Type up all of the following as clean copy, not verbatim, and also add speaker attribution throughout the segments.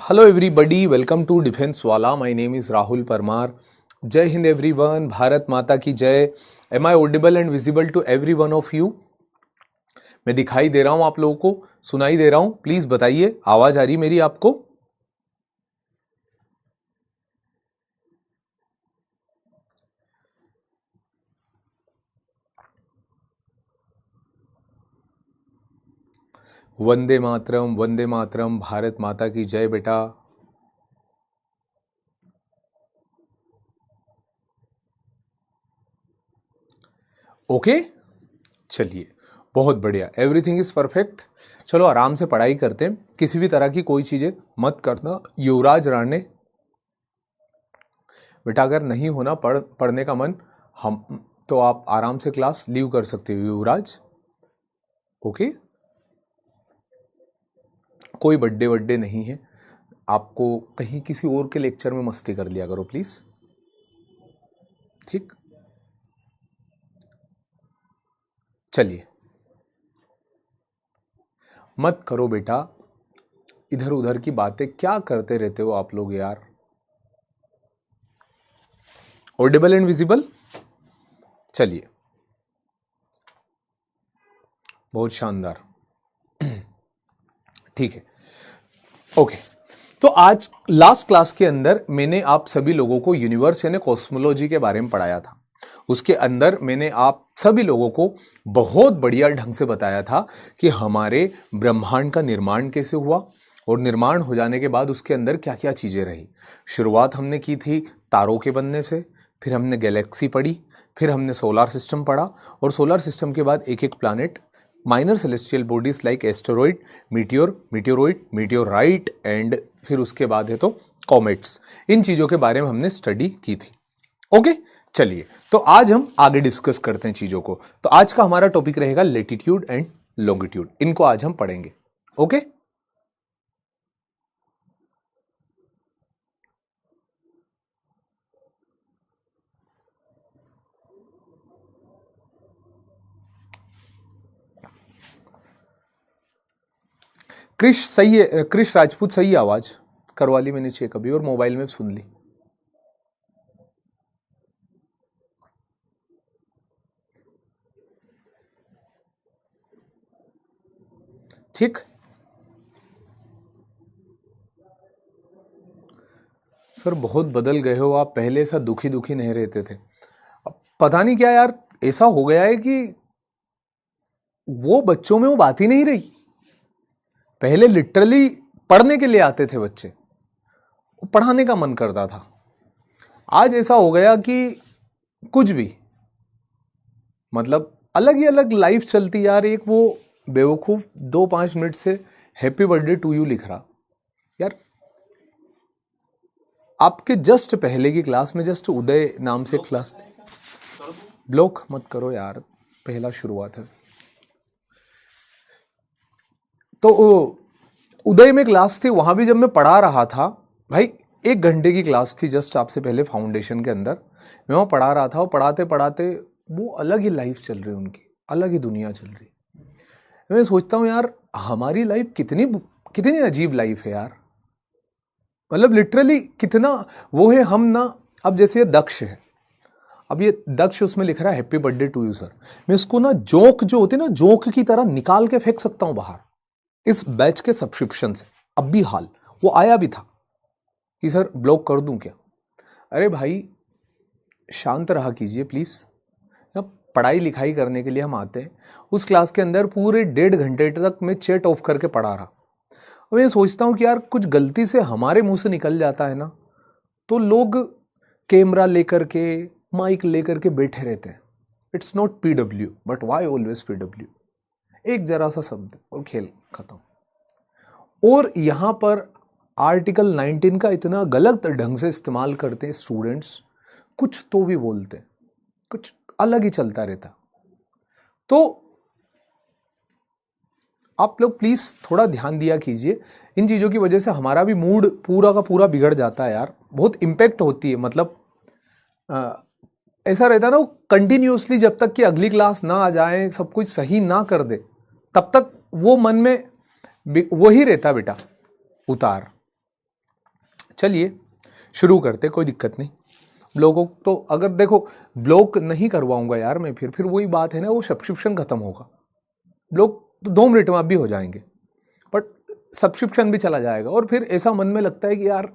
Speaker 1: Hello everybody, welcome to Defense Wala. My name is Rahul Parmar. Jai Hind everyone, Bharat Mata की जय. Am I audible and visible to every one of you? मैं दिखाई दे रहा हूं आप लोगों को, सुनाई दे रहा हूं? प्लीज बताइए, आवाज आ रही मेरी आपको? वंदे मातरम, भारत माता की जय बेटा. ओके चलिए, बहुत बढ़िया. Everything is perfect. चलो आराम से पढ़ाई करते हैं. किसी भी तरह की कोई चीजें मत करना. युवराज राणे बेटा, अगर नहीं होना पढ़ने का मन हम तो आप आराम से क्लास लीव कर सकते हो युवराज. ओके, कोई बर्थडे नहीं है. आपको कहीं किसी और के लेक्चर में मस्ती कर लिया करो प्लीज. ठीक, चलिए. मत करो बेटा इधर उधर की बातें. क्या करते रहते हो आप लोग यार? Audible and visible. चलिए, बहुत शानदार. ठीक है, ओके. तो आज लास्ट क्लास के अंदर मैंने आप सभी लोगों को यूनिवर्स यानी कॉस्मोलॉजी के बारे में पढ़ाया था. उसके अंदर मैंने आप सभी लोगों को बहुत बढ़िया ढंग से बताया था कि हमारे ब्रह्मांड का निर्माण कैसे हुआ और निर्माण हो जाने के बाद उसके अंदर क्या क्या चीजें रही. शुरुआत हमने की थी तारों के बनने से, फिर हमने गैलेक्सी पढ़ी, फिर हमने सोलर सिस्टम पढ़ा, और सोलर सिस्टम के बाद एक एक planet, minor celestial bodies like asteroid, meteorite and फिर उसके बाद है तो कॉमेट्स. इन चीजों के बारे में हमने स्टडी की थी. ओके चलिए, तो आज हम आगे डिस्कस करते हैं चीजों को. तो आज का हमारा टॉपिक रहेगा लेटिट्यूड एंड लॉन्गिट्यूड. इनको आज हम पढ़ेंगे. ओके, क्रिश सही है. क्रिश राजपूत सही आवाज करवा ली मैंने चेक अभी, और मोबाइल में सुन ली. ठीक, सर बहुत बदल गए हो आप. पहले ऐसा दुखी दुखी नहीं रहते थे. अब पता नहीं क्या यार ऐसा हो गया है कि वो बच्चों में वो बात ही नहीं रही. पहले लिटरली पढ़ने के लिए आते थे बच्चे, पढ़ाने का मन करता था. आज ऐसा हो गया कि कुछ भी, मतलब अलग ही अलग लाइफ चलती यार. एक वो बेवकूफ 2-5 मिनट से हैप्पी बर्थडे टू यू लिख रहा यार. आपके जस्ट पहले की क्लास में जस्ट उदय नाम से क्लास थी. ब्लॉक मत करो यार, पहला शुरुआत है. तो उदय में क्लास थी, वहां भी जब मैं पढ़ा रहा था भाई, 1 घंटे की क्लास थी जस्ट आपसे पहले फाउंडेशन के अंदर. मैं वहां पढ़ा रहा था, और पढ़ाते पढ़ाते वो अलग ही लाइफ चल रही, उनकी अलग ही दुनिया चल रही. मैं सोचता हूँ यार हमारी लाइफ कितनी कितनी अजीब लाइफ है यार. मतलब लिटरली कितना वो है हम ना. अब जैसे ये दक्ष है, अब ये दक्ष उसमें लिख रहा है happy birthday to you sir. मैं इसको ना जोक जो होती है ना, जोक की तरह निकाल के फेंक सकता हूं बाहर इस बैच के सब्सक्रिप्शन से. अब भी हाल वो आया भी था कि सर ब्लॉक कर दूं क्या. अरे भाई शांत रहा कीजिए प्लीज. अब पढ़ाई लिखाई करने के लिए हम आते हैं. उस क्लास के अंदर पूरे 1.5 घंटे तक मैं चैट ऑफ करके पढ़ा रहा. और मैं सोचता हूं कि यार कुछ गलती से हमारे मुंह से निकल जाता है ना, तो लोग कैमरा लेकर के माइक लेकर के बैठे रहते हैं. It's not PW, but why always PW. एक जरा सा शब्द और खेल खत्म. और यहां पर आर्टिकल 19 का इतना गलत ढंग से इस्तेमाल करते हैं स्टूडेंट्स. कुछ तो भी बोलते हैं, कुछ अलग ही चलता रहता. तो आप लोग प्लीज थोड़ा ध्यान दिया कीजिए. इन चीजों की वजह से हमारा भी मूड पूरा का पूरा बिगड़ जाता है यार. बहुत इंपैक्ट होती है. मतलब ऐसा रहता है ना, कंटिन्यूअसली जब तक कि अगली क्लास ना आ जाए, सब कुछ सही ना कर दे, तब तक वो मन में वही रहता बेटा उतार. चलिए शुरू करते, कोई दिक्कत नहीं। ब्लॉग तो अगर देखो ब्लॉग नहीं करवाऊंगा यार मैं, फिर वही बात है ना, वो सब्सक्रिप्शन खत्म होगा। ब्लॉग तो 2 मिनट में आप भी हो जाएंगे, बट सब्सक्रिप्शन भी चला जाएगा। और फिर ऐसा मन में लगता है कि यार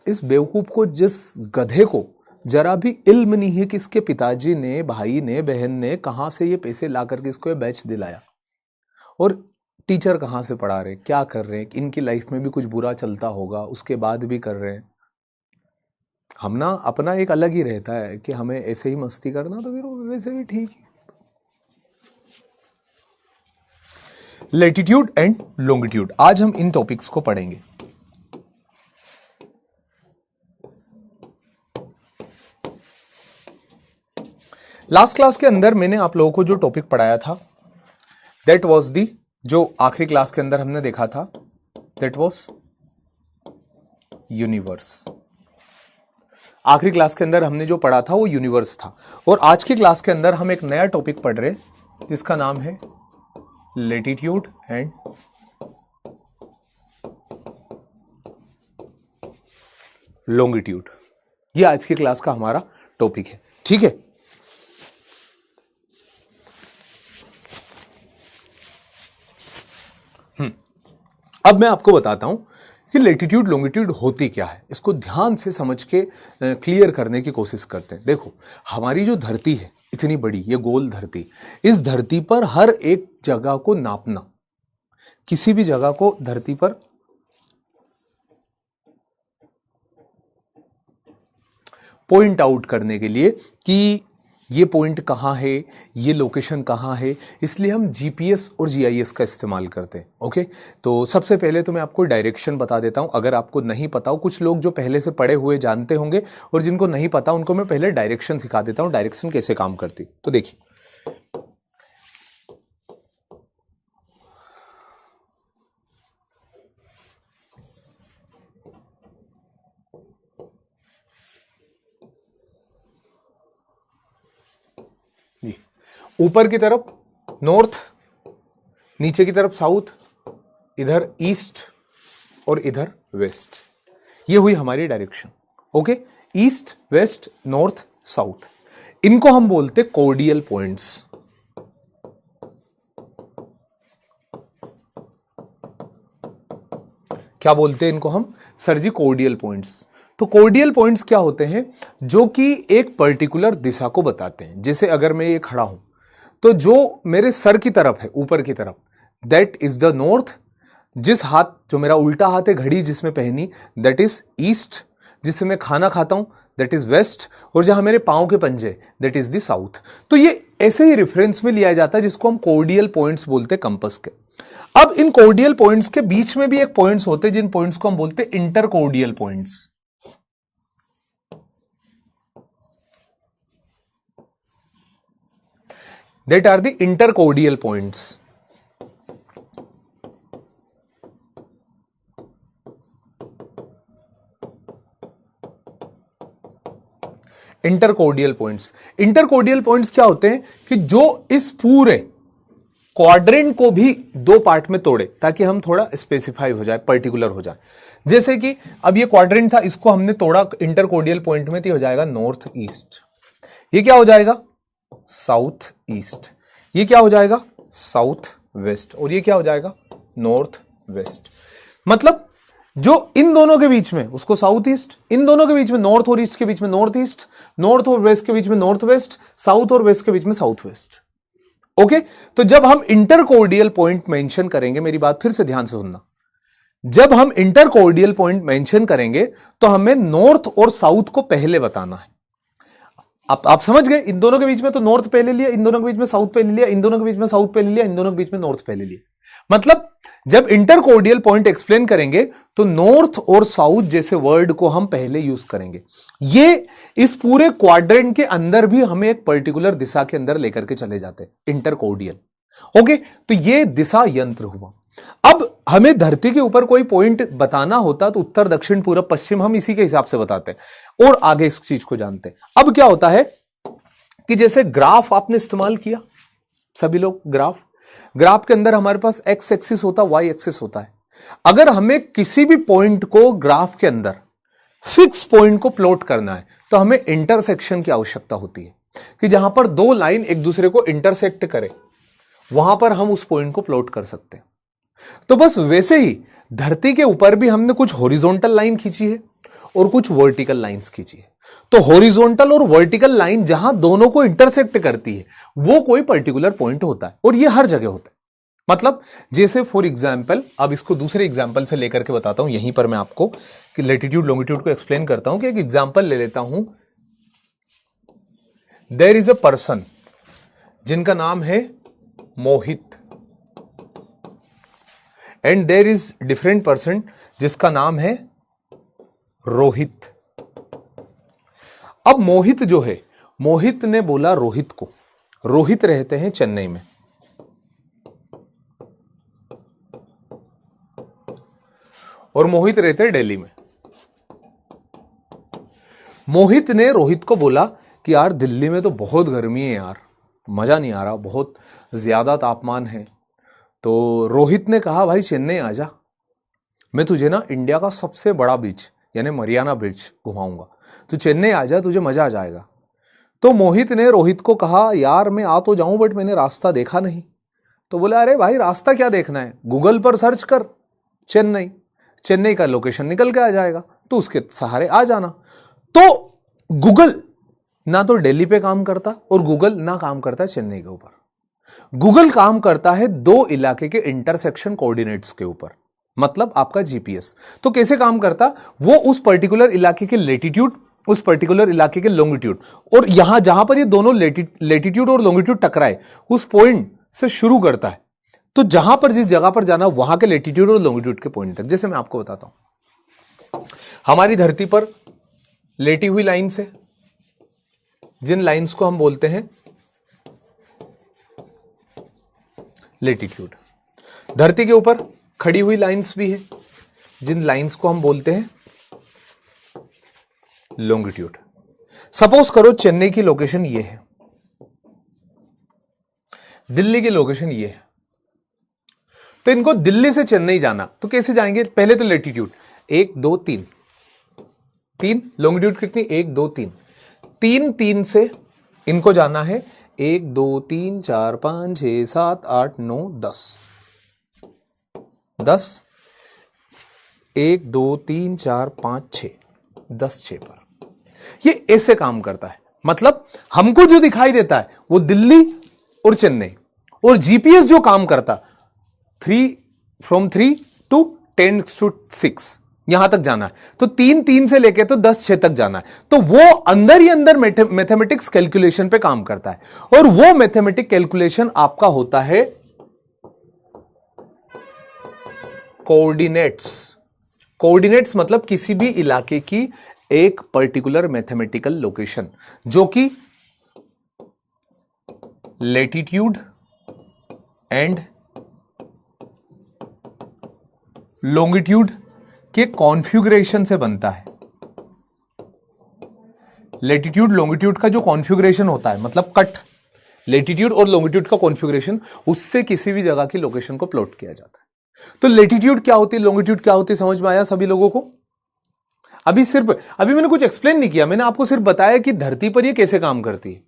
Speaker 1: इस बेवकूफ़ को, जिस गधे को जरा भी इल्म नहीं है कि इसके पिताजी ने, भाई ने, बहन ने कहाँ से ये पैसे ला करके इसको ये बैच दिलाया, और टीचर कहाँ से पढ़ा रहे, क्या कर रहे हैं, इनकी लाइफ में भी कुछ बुरा चलता होगा उसके बाद भी कर रहे हैं। हम ना अपना एक अलग ही रहता है कि हमें ऐसे ही मस्ती करना, तो फिर वैसे भी ठीक है। लैटिट्यूड एंड लॉन्गिट्यूड, आज हम इन टॉपिक्स को पढ़ेंगे। लास्ट क्लास के अंदर मैंने आप लोगों को जो टॉपिक पढ़ाया था, दैट वाज दी, जो आखिरी क्लास के अंदर हमने देखा था, दैट वाज यूनिवर्स। आखिरी क्लास के अंदर हमने जो पढ़ा था वो यूनिवर्स था। और आज की क्लास के अंदर हम एक नया टॉपिक पढ़ रहे हैं जिसका नाम है लैटिट्यूड एंड लॉन्गिट्यूड। ये आज की क्लास का हमारा टॉपिक है, ठीक है। अब मैं आपको बताता हूं कि लैटिट्यूड लॉन्गिट्यूड होती क्या है। इसको ध्यान से समझ के क्लियर करने की कोशिश करते हैं। देखो, हमारी जो धरती है इतनी बड़ी, ये गोल धरती, इस धरती पर हर एक जगह को नापना, किसी भी जगह को धरती पर पॉइंट आउट करने के लिए कि ये पॉइंट कहाँ है, ये लोकेशन कहाँ है, इसलिए हम जीपीएस और जीआईएस का इस्तेमाल करते हैं। ओके, तो सबसे पहले तो मैं आपको डायरेक्शन बता देता हूँ। अगर आपको नहीं पता हो, कुछ लोग जो पहले से पढ़े हुए जानते होंगे, और जिनको नहीं पता उनको मैं पहले डायरेक्शन सिखा देता हूँ, डायरेक्शन कैसे काम करती। तो देखिए, ऊपर की तरफ नॉर्थ, नीचे की तरफ साउथ, इधर ईस्ट और इधर वेस्ट, ये हुई हमारी direction. Okay, east, west, north, south, इनको हम बोलते कोऑर्डियल पॉइंट्स। क्या बोलते हैं इनको हम? सर जी कोऑर्डियल पॉइंट्स। तो कोऑर्डियल पॉइंट्स क्या होते हैं? जो कि एक पर्टिकुलर दिशा को बताते हैं। जैसे अगर मैं ये खड़ा हूं, तो जो मेरे सर की तरफ है, ऊपर की तरफ, दैट इज द नॉर्थ। जिस हाथ, जो मेरा उल्टा हाथ है, घड़ी जिसमें पहनी, दैट इज ईस्ट। जिससे मैं खाना खाता हूं, दैट इज वेस्ट। और जहां मेरे पांव के पंजे, दैट इज द साउथ। तो ये ऐसे ही रेफरेंस में लिया जाता है, जिसको हम कोऑर्डियल पॉइंट्स बोलते हैं, कंपास के। अब इन कोऑर्डियल पॉइंट्स के बीच में भी एक पॉइंट्स होते हैं, जिन पॉइंट्स को हम बोलते हैं intercordial points. That are the intercordial points. Intercordial points. Intercordial points क्या होते हैं कि जो इस पूरे क्वाड्रेंट को भी 2 पार्ट में तोड़े, ताकि हम थोड़ा स्पेसिफाई हो जाए, पर्टिकुलर हो जाए। जैसे कि अब ये क्वाड्रेंट था, इसको हमने तोड़ा इंटरकोर्डियल पॉइंट में, तो हो जाएगा नॉर्थ ईस्ट। ये क्या हो जाएगा? South east. ये क्या हो जाएगा? South west. और ये क्या हो जाएगा? North west. मतलब जो इन दोनों के बीच में, उसको साउथ ईस्ट, इन दोनों के बीच में, नॉर्थ और ईस्ट के बीच में नॉर्थ ईस्ट, नॉर्थ और वेस्ट के बीच में नॉर्थ वेस्ट, साउथ और वेस्ट के बीच में साउथ वेस्ट। ओके, तो जब हम इंटरकोर्डियल पॉइंट मेंशन करेंगे, मेरी बात फिर से ध्यान से सुनना, जब हम इंटरकोर्डियल पॉइंट मेंशन करेंगे तो हमें नॉर्थ और साउथ को पहले बताना है। आप समझ गए? इन दोनों के बीच में तो नॉर्थ पहले लिया, इन दोनों के बीच में साउथ पहले लिया, इन दोनों के बीच में साउथ पहले लिया, इन दोनों के बीच में नॉर्थ पहले लिया। मतलब जब इंटरकोर्डियल पॉइंट एक्सप्लेन करेंगे तो नॉर्थ और साउथ जैसे वर्ड को हम पहले यूज करेंगे। ये इस पूरे क्वाड्रेंट के अंदर भी हमें एक पर्टिकुलर दिशा के अंदर लेकर के चले जाते हैं, इंटरकोर्डियल। ओके, तो ये दिशा यंत्र हुआ। अब हमें धरती के ऊपर कोई पॉइंट बताना होता तो उत्तर, दक्षिण, पूरब, पश्चिम हम इसी के हिसाब से बताते हैं और आगे इस चीज को जानते हैं। अब क्या होता है कि जैसे ग्राफ आपने इस्तेमाल किया, सभी लोग ग्राफ के अंदर हमारे पास एक्स एक्सिस होता है, वाई एक्सिस होता है। अगर हमें किसी भी पॉइंट को ग्राफ के अंदर फिक्स पॉइंट को प्लॉट करना है तो हमें इंटरसेक्शन की आवश्यकता होती है कि जहां पर दो लाइन एक दूसरे को इंटरसेक्ट करे, वहां पर हम उस पॉइंट को प्लॉट कर सकते हैं। तो बस वैसे ही धरती के ऊपर भी हमने कुछ हॉरिजॉन्टल लाइन खींची है और कुछ वर्टिकल लाइंस खींची है। तो हॉरिजॉन्टल और वर्टिकल लाइन जहां दोनों को इंटरसेक्ट करती है वो कोई पर्टिकुलर पॉइंट होता है, और ये हर जगह होता है। मतलब जैसे फॉर एग्जाम्पल, अब इसको दूसरे एग्जाम्पल से लेकर के बताता हूं। यहीं पर मैं आपको कि लेटीट्यूड लॉन्गिट्यूड को एक्सप्लेन करता हूं कि एक एग्जाम्पल ले लेता हूं। देयर इज अ पर्सन जिनका नाम है Mohit, and there is different person जिसका नाम है रोहित। अब मोहित जो है, मोहित ने बोला रोहित को, रोहित रहते हैं चेन्नई में और मोहित रहते हैं दिल्ली में। मोहित ने रोहित को बोला कि यार दिल्ली में तो बहुत गर्मी है यार, मजा नहीं आ रहा, बहुत ज्यादा तापमान है। तो रोहित ने कहा भाई चेन्नई आजा, मैं तुझे ना इंडिया का सबसे बड़ा बीच यानी मरियाना ब्रिज घुमाऊंगा, तो चेन्नई आजा, तुझे मजा आ जाएगा। तो मोहित ने रोहित को कहा यार मैं आ तो जाऊं बट मैंने रास्ता देखा नहीं। तो बोला अरे भाई रास्ता क्या देखना है, गूगल पर सर्च कर चेन्नई, चेन्नई का लोकेशन निकल के आ जाएगा, तो उसके सहारे आ जाना। तो गूगल ना तो दिल्ली पे काम करता और गूगल ना काम करता चेन्नई के ऊपर। गूगल काम करता है दो इलाके के इंटरसेक्शन कोऑर्डिनेट्स के ऊपर, मतलब आपका जीपीएस। तो कैसे काम करता, वो उस पर्टिकुलर इलाके के लेटीट्यूड, उस पर्टिकुलर इलाके के लॉन्गिट्यूड, और यहां जहां पर ये दोनों लेटीट्यूड और लॉन्गिट्यूड टकराए उस पॉइंट से शुरू करता है। तो जहां पर जिस जगह पर जाना वहां के लेटीट्यूड और लॉन्गिट्यूड के पॉइंट तक। जैसे मैं आपको बताता हूं, हमारी धरती पर लेटी हुई लाइंस है, जिन लाइंस को हम बोलते हैं लेटीट्यूड। धरती के ऊपर खड़ी हुई लाइंस भी है, जिन लाइंस को हम बोलते हैं लॉन्गिट्यूड। सपोज करो चेन्नई की लोकेशन ये है, दिल्ली की लोकेशन ये है, तो इनको दिल्ली से चेन्नई जाना तो कैसे जाएंगे, पहले तो लेटीट्यूड 1 2 3, 3 लॉन्गिट्यूड कितनी 1 2 3, 3 3 से इनको जाना है 1 2 3 4 5 6 7 8 9 10, 10 1 2 3 4 5 6, 10 6 पर ये ऐसे काम करता है। मतलब हमको जो दिखाई देता है वो दिल्ली और चेन्नई, और जीपीएस जो काम करता 3 from 3 to 10 to 6 यहां तक जाना है, तो 3 3 से लेके तो 10 6 तक जाना है। तो वो अंदर ही अंदर मैथमेटिक्स कैलकुलेशन पे काम करता है, और वो मैथमेटिक कैलकुलेशन आपका होता है कोऑर्डिनेट्स। कोऑर्डिनेट्स मतलब किसी भी इलाके की एक पर्टिकुलर मैथमेटिकल लोकेशन, जो कि लेटीट्यूड एंड लॉन्गिट्यूड के कॉन्फ़िगरेशन से बनता है। लेटीट्यूड लॉन्गिट्यूड का जो कॉन्फ़िगरेशन होता है, मतलब कट लेटीट्यूड और लॉन्गिट्यूड का कॉन्फ़िगरेशन, उससे किसी भी जगह की लोकेशन को प्लॉट किया जाता है। तो लेटीट्यूड क्या होती है, लॉन्गिट्यूड क्या होती है, समझ में आया सभी लोगों को? अभी मैंने कुछ एक्सप्लेन नहीं किया, मैंने आपको सिर्फ बताया कि धरती पर ये कैसे काम करती है।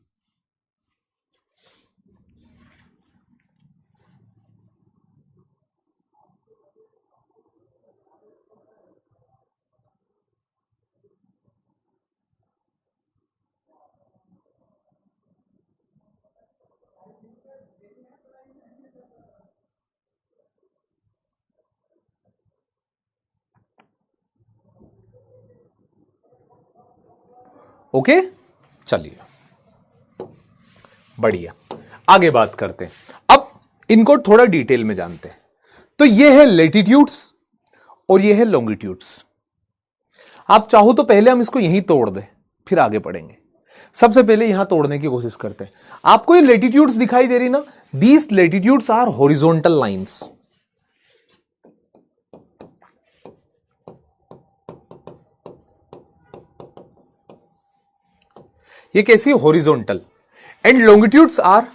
Speaker 1: ओके, चलिए बढ़िया, आगे बात करते हैं। अब इनको थोड़ा डिटेल में जानते हैं। तो ये है लेटीट्यूड्स और ये है लॉन्गिट्यूड्स। आप चाहो तो पहले हम इसको यहीं तोड़ दें, फिर आगे पढ़ेंगे। सबसे पहले यहां तोड़ने की कोशिश करते हैं। आपको ये लेटीट्यूड्स दिखाई दे रही ना, these latitudes are horizontal lines. ये कैसी horizontal, and longitudes are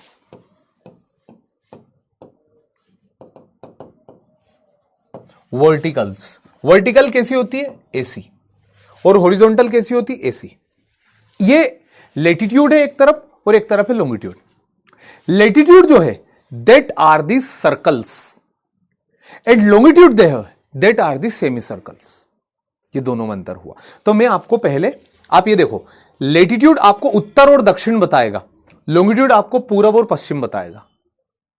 Speaker 1: verticals. Vertical कैसी होती है, ऐसी, और हॉरिजॉन्टल कैसी होती? एसी। ये लेटीट्यूड है एक तरफ और एक तरफ है लॉन्गिट्यूड। लेटीट्यूड जो है that are the circles and longitude that are the semi circles. ये दोनों में अंतर हुआ। तो मैं आपको पहले, आप ये देखो, लेटीट्यूड आपको उत्तर और दक्षिण बताएगा, लॉन्गिट्यूड आपको पूरब और पश्चिम बताएगा,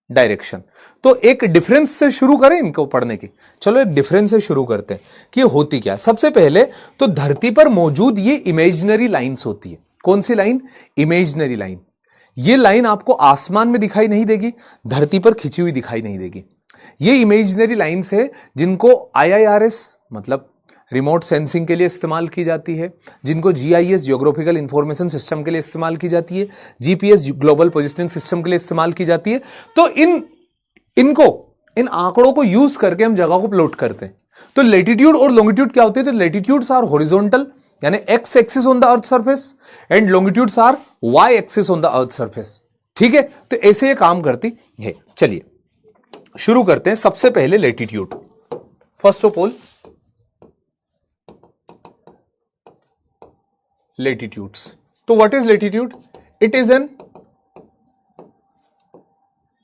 Speaker 1: डायरेक्शन। तो एक डिफरेंस से शुरू करें इनको पढ़ने की। चलो एक डिफरेंस से शुरू करते हैं कि ये होती क्या है। सबसे पहले तो धरती पर मौजूद ये इमेजिनरी लाइंस होती है। कौन सी लाइन? Imaginary line. ये लाइन आपको आसमान में दिखाई नहीं देगी, धरती पर खिंची हुई दिखाई नहीं देगी। ये इमेजिनरी लाइंस है जिनको IIRS मतलब रिमोट सेंसिंग के लिए इस्तेमाल की जाती है, जिनको GIS जियोग्राफिकल इंफॉर्मेशन सिस्टम के लिए इस्तेमाल की जाती है, GPS ग्लोबल पोजिशनिंग सिस्टम के लिए इस्तेमाल की जाती है। तो इन आंकड़ों को यूज करके हम जगह को प्लॉट करते हैं। तो लेटीट्यूड और लॉन्गिट्यूड क्या होते हैं? तो लेटीट्यूड्स आर हॉरिजॉन्टल यानी x axis on the earth surface and longitudes are y axis on the earth surface. ठीक है, तो ऐसे ये काम करती है। चलिए शुरू करते हैं। सबसे पहले latitude. First of all latitudes. तो what is latitude? It is an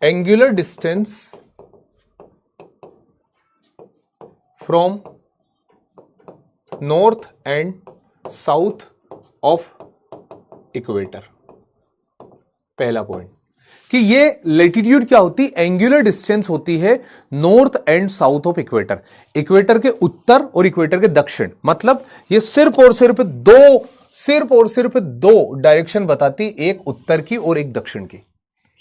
Speaker 1: angular distance from north and south of equator. पहला पॉइंट कि ये लेटीट्यूड क्या होती? एंगुलर डिस्टेंस होती है north and south of equator. Equator के उत्तर और इक्वेटर के दक्षिण। मतलब ये सिर्फ और सिर्फ दो डायरेक्शन बताती, एक उत्तर की और एक दक्षिण की।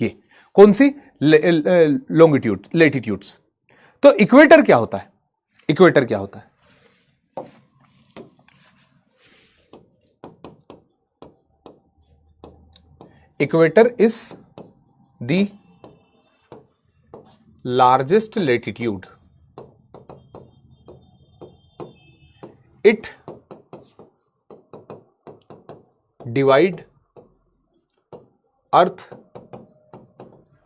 Speaker 1: ये कौन सी? Longitude, latitudes. तो इक्वेटर क्या होता है? इक्वेटर क्या होता है? Equator is the largest latitude. It divide earth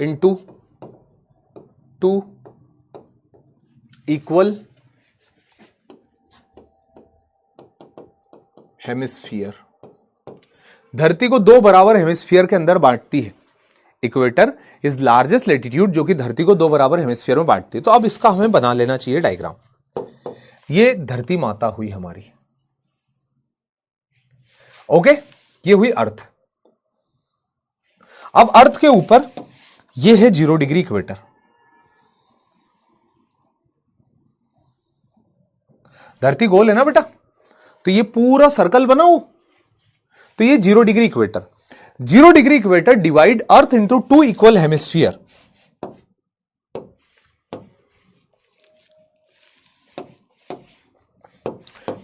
Speaker 1: into two equal hemisphere. धरती को दो बराबर हेमिस्फीयर के अंदर बांटती है। इक्वेटर इज लार्जेस्ट लेटीट्यूड जो कि धरती को दो बराबर हेमिस्फीयर में बांटती है। तो अब इसका हमें बना लेना चाहिए डायग्राम। ये धरती माता हुई हमारी, ओके ये हुई अर्थ। अब अर्थ के ऊपर ये है 0 डिग्री इक्वेटर। धरती गोल है ना बेटा, तो ये पूरा सर्कल बनाओ। तो ये 0 degree equator. 0 degree equator divide अर्थ into 2 equal hemisphere.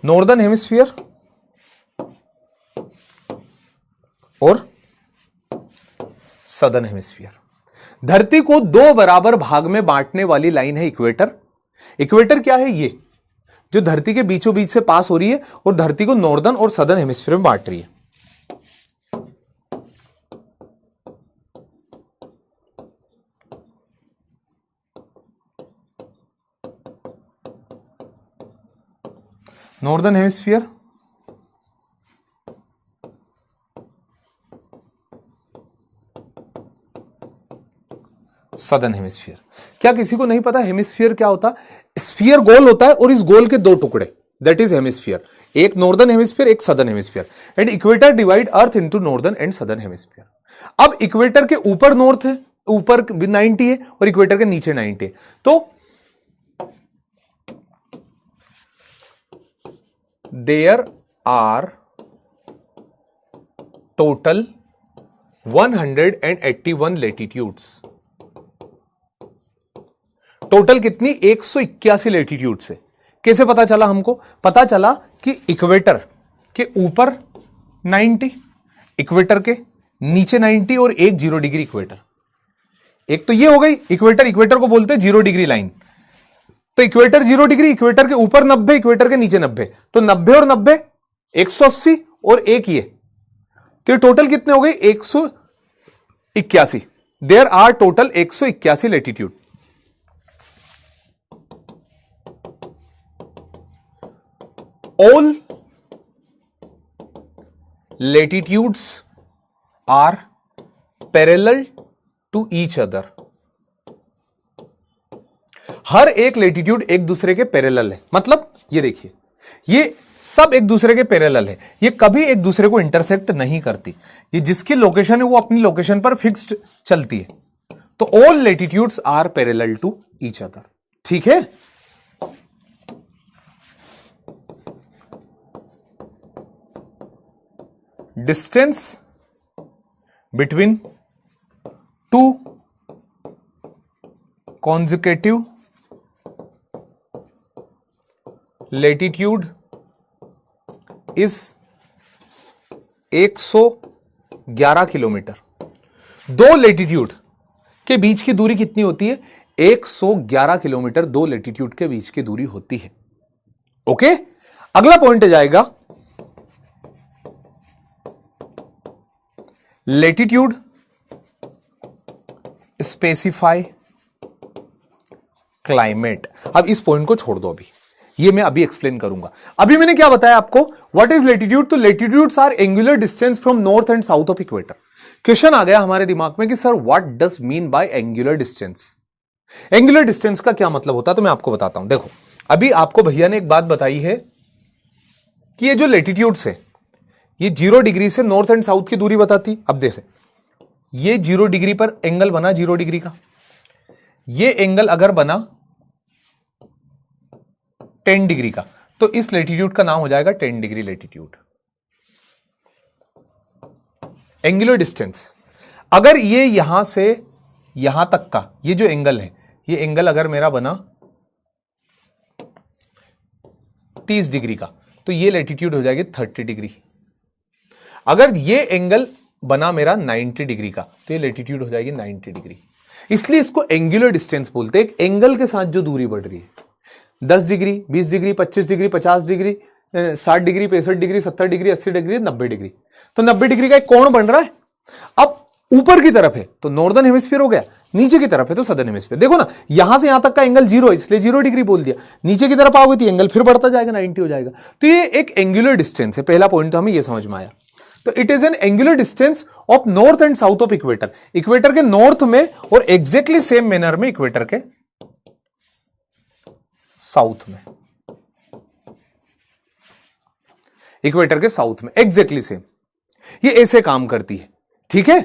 Speaker 1: Northern hemisphere और सदर्न हेमिस्फीयर। धरती को दो बराबर भाग में बांटने वाली लाइन है इक्वेटर। इक्वेटर क्या है? ये जो धरती के बीचों बीच से पास हो रही है और धरती को नॉर्दर्न और सदर्न हेमिस्फीयर में बांट रही है। Northern hemisphere southern hemisphere. क्या किसी को नहीं पता हेमिस्फीयर क्या होता? स्फीयर गोल होता है और इस गोल के दो टुकड़े, दैट इज हेमिस्फीयर। एक नॉर्दर्न हेमिस्फीयर, एक southern hemisphere. And equator divide earth into northern and southern hemisphere. अब इक्वेटर के ऊपर नॉर्थ है, ऊपर 90 है और इक्वेटर के नीचे 90 है। तो there are total 181 latitudes. Total कितनी? 181 लेटीट्यूड से। कैसे पता चला हमको? पता चला कि इक्वेटर के ऊपर 90, इक्वेटर के नीचे 90 और एक 0 डिग्री इक्वेटर। एक तो ये हो गई इक्वेटर, इक्वेटर को बोलते हैं 0 डिग्री लाइन। तो इक्वेटर 0 डिग्री, इक्वेटर के ऊपर 90, इक्वेटर के नीचे 90। तो 90 और 90 180 और एक ये, तो टोटल कितने हो गए? 181। There are total 181 latitude. All latitudes are parallel to each other. हर एक लेटीट्यूड एक दूसरे के पैरेलल है, मतलब ये देखिए, ये सब एक दूसरे के पैरेलल है, ये कभी एक दूसरे को इंटरसेक्ट नहीं करती। ये जिसकी लोकेशन है वो अपनी लोकेशन पर फिक्स्ड चलती है। तो all latitudes are parallel to each other. ठीक है, distance between two consecutive latitude is 111 kilometre. दो लेटीट्यूड के बीच की दूरी कितनी होती है? 111 किलोमीटर दो लेटीट्यूड के बीच की दूरी होती है। ओके, अगला पॉइंट आ जाएगा लेटीट्यूड स्पेसिफाई क्लाइमेट। अब इस पॉइंट को छोड़ दो, अभी ये मैं अभी एक्सप्लेन करूंगा। अभी मैंने क्या बताया आपको, व्हाट इज लेटीट्यूड? तो latitudes are angular distance from north and south of equator. Question आ गया हमारे दिमाग में कि sir what does mean by angular distance? Angular distance का क्या मतलब होता है? तो मैं आपको बताता हूं। देखो, अभी आपको भैया ने एक बात बताई है कि ये जो लेटीट्यूड्स है ये 0 डिग्री से नॉर्थ एंड साउथ की दूरी बताती। अब देखो, ये 0 डिग्री पर एंगल बना 0 डिग्री का, ये एंगल अगर बना 10 डिग्री का, तो इस लेटीट्यूड का नाम हो जाएगा 10 डिग्री लेटीट्यूड। एंगुलर डिस्टेंस, अगर ये यहां से यहां तक का ये जो एंगल है, ये एंगल अगर मेरा बना 30 डिग्री का, तो ये लेटीट्यूड हो जाएगी 30 डिग्री। अगर ये एंगल बना मेरा 90 डिग्री का, तो ये लेटीट्यूड हो जाएगी 90 डिग्री। इसलिए इसको एंगुलर डिस्टेंस बोलते हैं। एक एंगल के साथ जो दूरी बढ़ रही है, 10 degree, 20 degree, 25 degree, 50 degree, 60 degree, 65 degree, 70 degree, 80 degree, 90 degree. तो 90 डिग्री का एक कोण बन रहा है। अब ऊपर की तरफ है तो नॉर्दर्न हेमिस्फीयर हो गया, नीचे की तरफ है तो सदर्न हेमिस्फीयर। देखो ना, यहां से यहां तक का एंगल 0 है, इसलिए 0 डिग्री बोल दिया। नीचे की तरफ आओगे तो एंगल फिर बढ़ता जाएगा, 90 हो जाएगा। तो ये एक एंगुलर डिस्टेंस है। पहला पॉइंट तो हमें ये समझ में आया। तो it is an angular distance of north and south of equator. Equator के नॉर्थ में और एग्जैक्टली सेम मैनर में इक्वेटर के साउथ में, इक्वेटर के साउथ में एग्जैक्टली सेम, ये ऐसे काम करती है। ठीक है,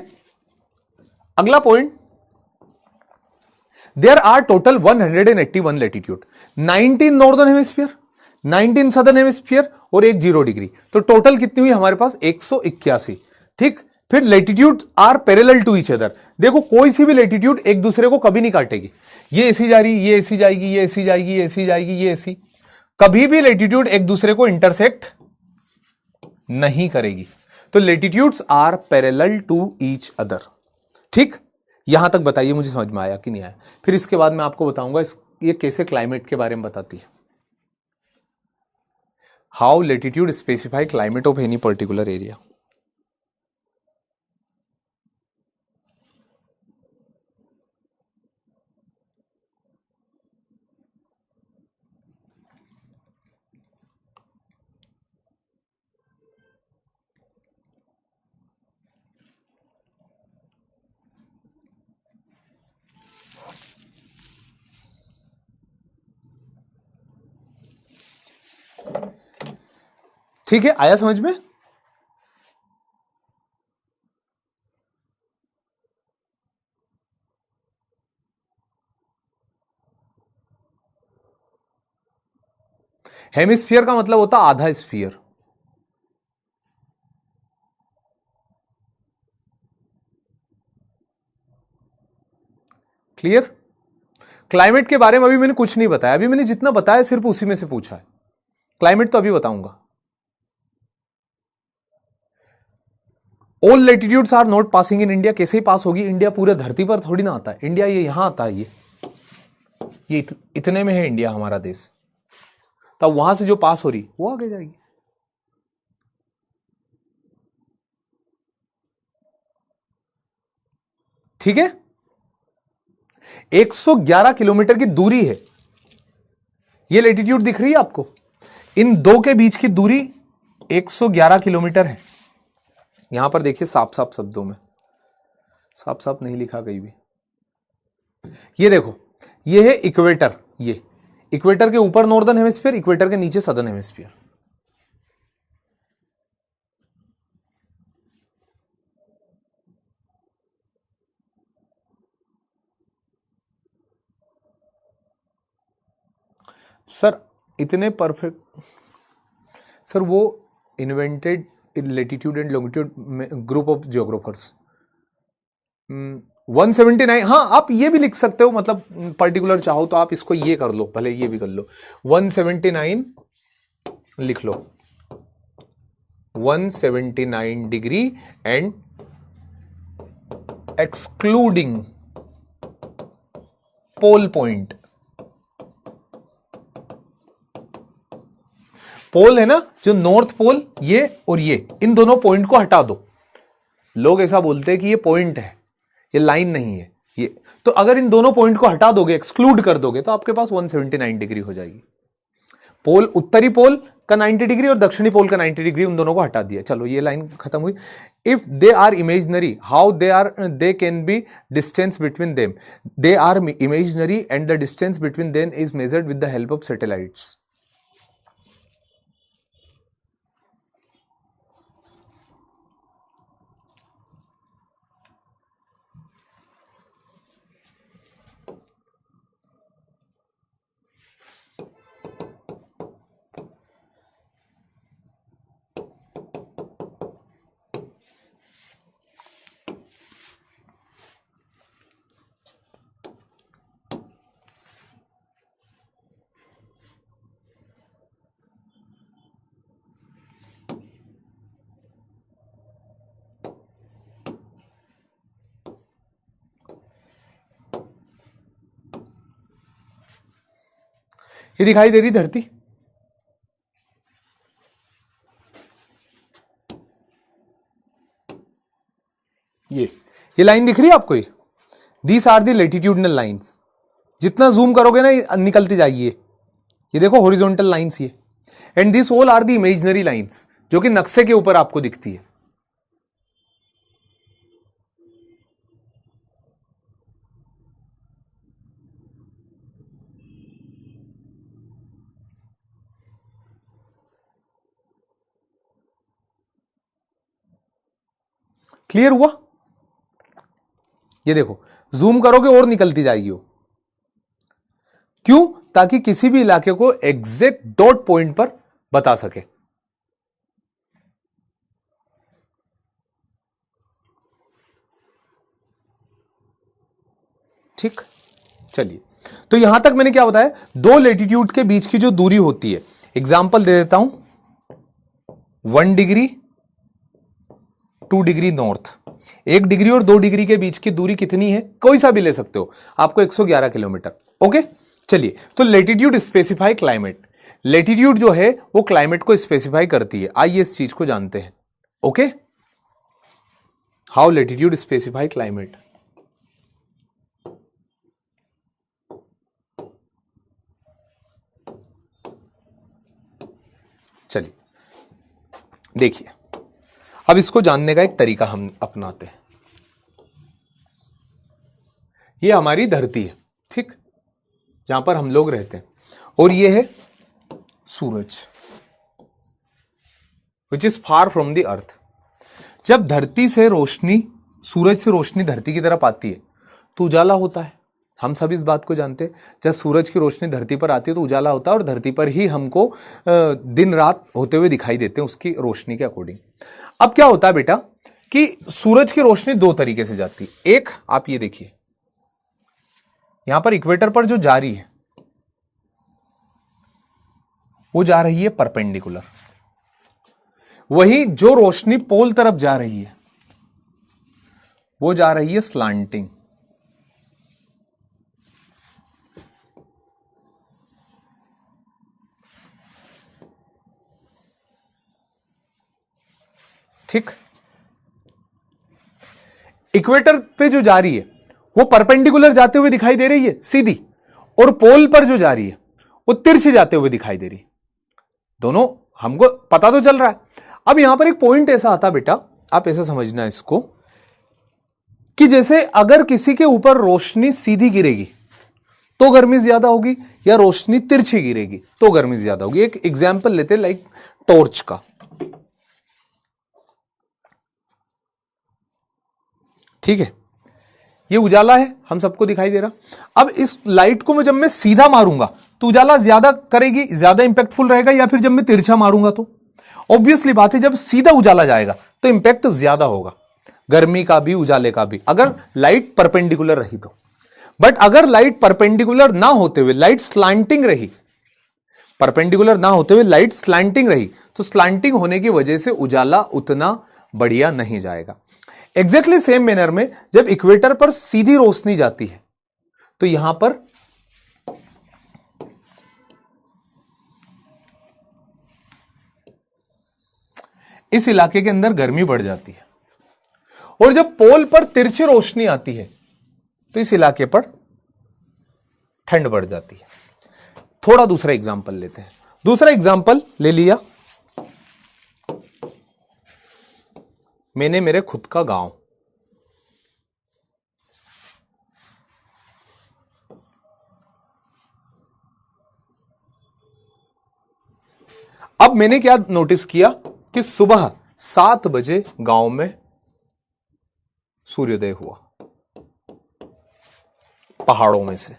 Speaker 1: अगला point, there are total 181 latitude, 19 northern hemisphere, 19 southern hemisphere और एक 0 डिग्री। तो टोटल कितनी हुई हमारे पास? 181। ठीक, फिर latitude are parallel to each other. देखो, कोई सी भी लेटीट्यूड एक दूसरे को कभी नहीं काटेगी। ये ऐसी जा रही, ये ऐसी जाएगी, ये ऐसी जाएगी, ये ऐसी जाएगी, ये ऐसी, कभी भी लेटीट्यूड एक दूसरे को इंटरसेक्ट नहीं करेगी। तो latitudes are parallel to each other. ठीक, यहां तक बताइए मुझे समझ में आया कि नहीं आया? फिर इसके बाद मैं आपको बताऊंगा ये कैसे क्लाइमेट के बारे में बताती है। How latitude specify climate of any particular area. ठीक है, आया समझ में? हेमिस्फीयर का मतलब होता आधा स्फीयर। क्लियर? क्लाइमेट के बारे में अभी मैंने कुछ नहीं बताया। अभी मैंने जितना बताया सिर्फ उसी में से पूछा है। क्लाइमेट तो अभी बताऊंगा। All latitudes are not passing in India. कैसे ही पास होगी? इंडिया पूरे धरती पर थोड़ी ना आता है। इंडिया ये यहां आता है, ये इतने में है इंडिया हमारा देश। तब वहां से जो पास हो रही वो आगे जाएगी। ठीक है, 111 किलोमीटर की दूरी है। ये लेटीट्यूड दिख रही है आपको? इन दो के बीच की दूरी 111 किलोमीटर है। यहां पर देखिए साफ साफ शब्दों में, साफ साफ नहीं लिखा कहीं भी। ये देखो, ये है इक्वेटर, ये इक्वेटर के ऊपर नॉर्दर्न हेमिस्फीयर, इक्वेटर के नीचे सदर्न हेमिस्फीयर। सर इतने परफेक्ट, सर वो invented latitude and longitude group of geographers 179। हाँ आप ये भी लिख सकते हो, मतलब पर्टिकुलर चाहो तो आप इसको ये कर लो, भले ये भी कर लो, 179 लिख लो, 179 degree and excluding pole point. Pole है ना जो नॉर्थ पोल, ये और ये, इन दोनों पॉइंट को हटा दो। लोग ऐसा बोलते हैं कि ये पॉइंट है, ये लाइन नहीं है ये, तो अगर इन दोनों पॉइंट को हटा दोगे, एक्सक्लूड कर दोगे, तो आपके पास 179 डिग्री हो जाएगी। पोल, उत्तरी पोल का 90 डिग्री और दक्षिणी पोल का 90 डिग्री, उन दोनों को हटा दिया। चलो ये लाइन खत्म हुई। If they are imaginary, how they can be distance between them. They are imaginary and the distance between them is measured with the help of satellites. ये दिखाई दे रही धरती, ये लाइन दिख रही है आपको, ये these are the latitudinal lines. जितना जूम करोगे ना निकलती जाइए, ये देखो हॉरिजॉन्टल लाइंस ये, and this all are the imaginary lines जो कि नक्शे के ऊपर आपको दिखती है। क्लियर हुआ? ये देखो जूम करोगे और निकलती जाएगी वो, क्यों? ताकि किसी भी इलाके को एग्जैक्ट डॉट पॉइंट पर बता सके। ठीक, चलिए, तो यहां तक मैंने क्या बताया, दो लेटीट्यूड के बीच की जो दूरी होती है, एग्जांपल दे देता हूं, 1 डिग्री 2 डिग्री नॉर्थ, 1 डिग्री और 2 डिग्री के बीच की दूरी कितनी है, कोई सा भी ले सकते हो, आपको 111 किलोमीटर। ओके, चलिए, तो लेटीट्यूड स्पेसिफाई क्लाइमेट, लेटीट्यूड जो है वो क्लाइमेट को स्पेसिफाई करती है। आइए इस चीज को जानते हैं। Okay, how latitude specify climate. चलिए देखिए, अब इसको जानने का एक तरीका हम अपनाते हैं। ये हमारी धरती है, ठीक, जहां पर हम लोग रहते हैं, और ये है सूरज, which is far from the earth. जब धरती से रोशनी, सूरज से रोशनी धरती की तरफ आती है तो उजाला होता है। हम सब इस बात को जानते हैं, जब सूरज की रोशनी धरती पर आती है तो उजाला होता है, और धरती पर ही हमको दिन रात होते हुए दिखाई देते हैं उसकी रोशनी के अकॉर्डिंग। अब क्या होता है बेटा कि सूरज की रोशनी दो तरीके से जाती है। एक, आप ये देखिए, यहां पर इक्वेटर पर जो जा रही है वो जा रही है परपेंडिकुलर, वही जो रोशनी पोल तरफ जा रही है वो जा रही है स्लांटिंग। ठीक, इक्वेटर पे जो जा रही है वो परपेंडिकुलर जाते हुए दिखाई दे रही है सीधी, और पोल पर जो जा रही है वो तिरछी जाते हुए दिखाई दे रही है। दोनों हमको पता तो चल रहा है। अब यहां पर एक पॉइंट ऐसा आता बेटा, आप ऐसा समझना इसको कि जैसे अगर किसी के ऊपर रोशनी सीधी गिरेगी तो गर्मी ज्यादा होगी, या रोशनी तिरछी गिरेगी तो गर्मी ज्यादा होगी। एक एग्जाम्पल लेते हैं लाइक टॉर्च का। ठीक है, ये उजाला है, हम सबको दिखाई दे रहा। अब इस लाइट को जब मैं सीधा मारूंगा तो उजाला ज्यादा करेगी, ज्यादा इंपैक्टफुल रहेगा, या फिर जब मैं तिरछा मारूंगा तो ऑब्वियसली बात है जब सीधा उजाला जाएगा तो इंपैक्ट ज्यादा होगा, गर्मी का भी उजाले का भी, अगर लाइट परपेंडिकुलर रही तो। बट अगर लाइट परपेंडिकुलर ना होते हुए लाइट स्लैंटिंग रही, परपेंडिकुलर ना होते हुए लाइट स्लैंटिंग रही, तो स्लैंटिंग होने की वजह से उजाला उतना बढ़िया नहीं जाएगा। एग्जैक्टली सेम मैनर में जब इक्वेटर पर सीधी रोशनी जाती है तो यहां पर इस इलाके के अंदर गर्मी बढ़ जाती है, और जब पोल पर तिरछी रोशनी आती है तो इस इलाके पर ठंड बढ़ जाती है। थोड़ा दूसरा एग्जांपल लेते हैं। दूसरा एग्जांपल ले लिया मैंने मेरे खुद का गांव। अब मैंने क्या नोटिस किया कि सुबह 7 बजे गांव में सूर्योदय हुआ, पहाड़ों में से।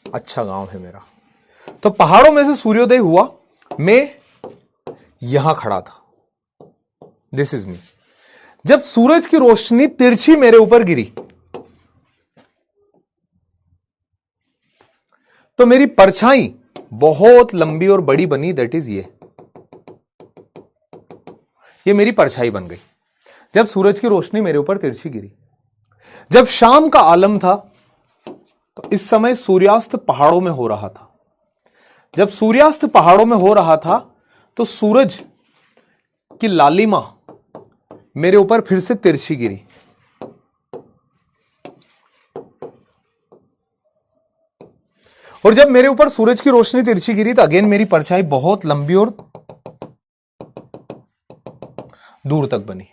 Speaker 1: अच्छा गांव है मेरा, तो पहाड़ों में से सूर्योदय हुआ, मैं यहां खड़ा था, दिस इज मी। जब सूरज की रोशनी तिरछी मेरे ऊपर गिरी तो मेरी परछाई बहुत लंबी और बड़ी बनी, दैट इज ये मेरी परछाई बन गई जब सूरज की रोशनी मेरे ऊपर तिरछी गिरी। जब शाम का आलम था तो इस समय सूर्यास्त पहाड़ों में हो रहा था। जब सूर्यास्त पहाड़ों में हो रहा था तो सूरज की लालिमा मेरे ऊपर फिर से तिरछी गिरी। और जब मेरे ऊपर सूरज की रोशनी तिरछी गिरी तो अगेन मेरी परछाई बहुत लंबी और दूर तक बनी,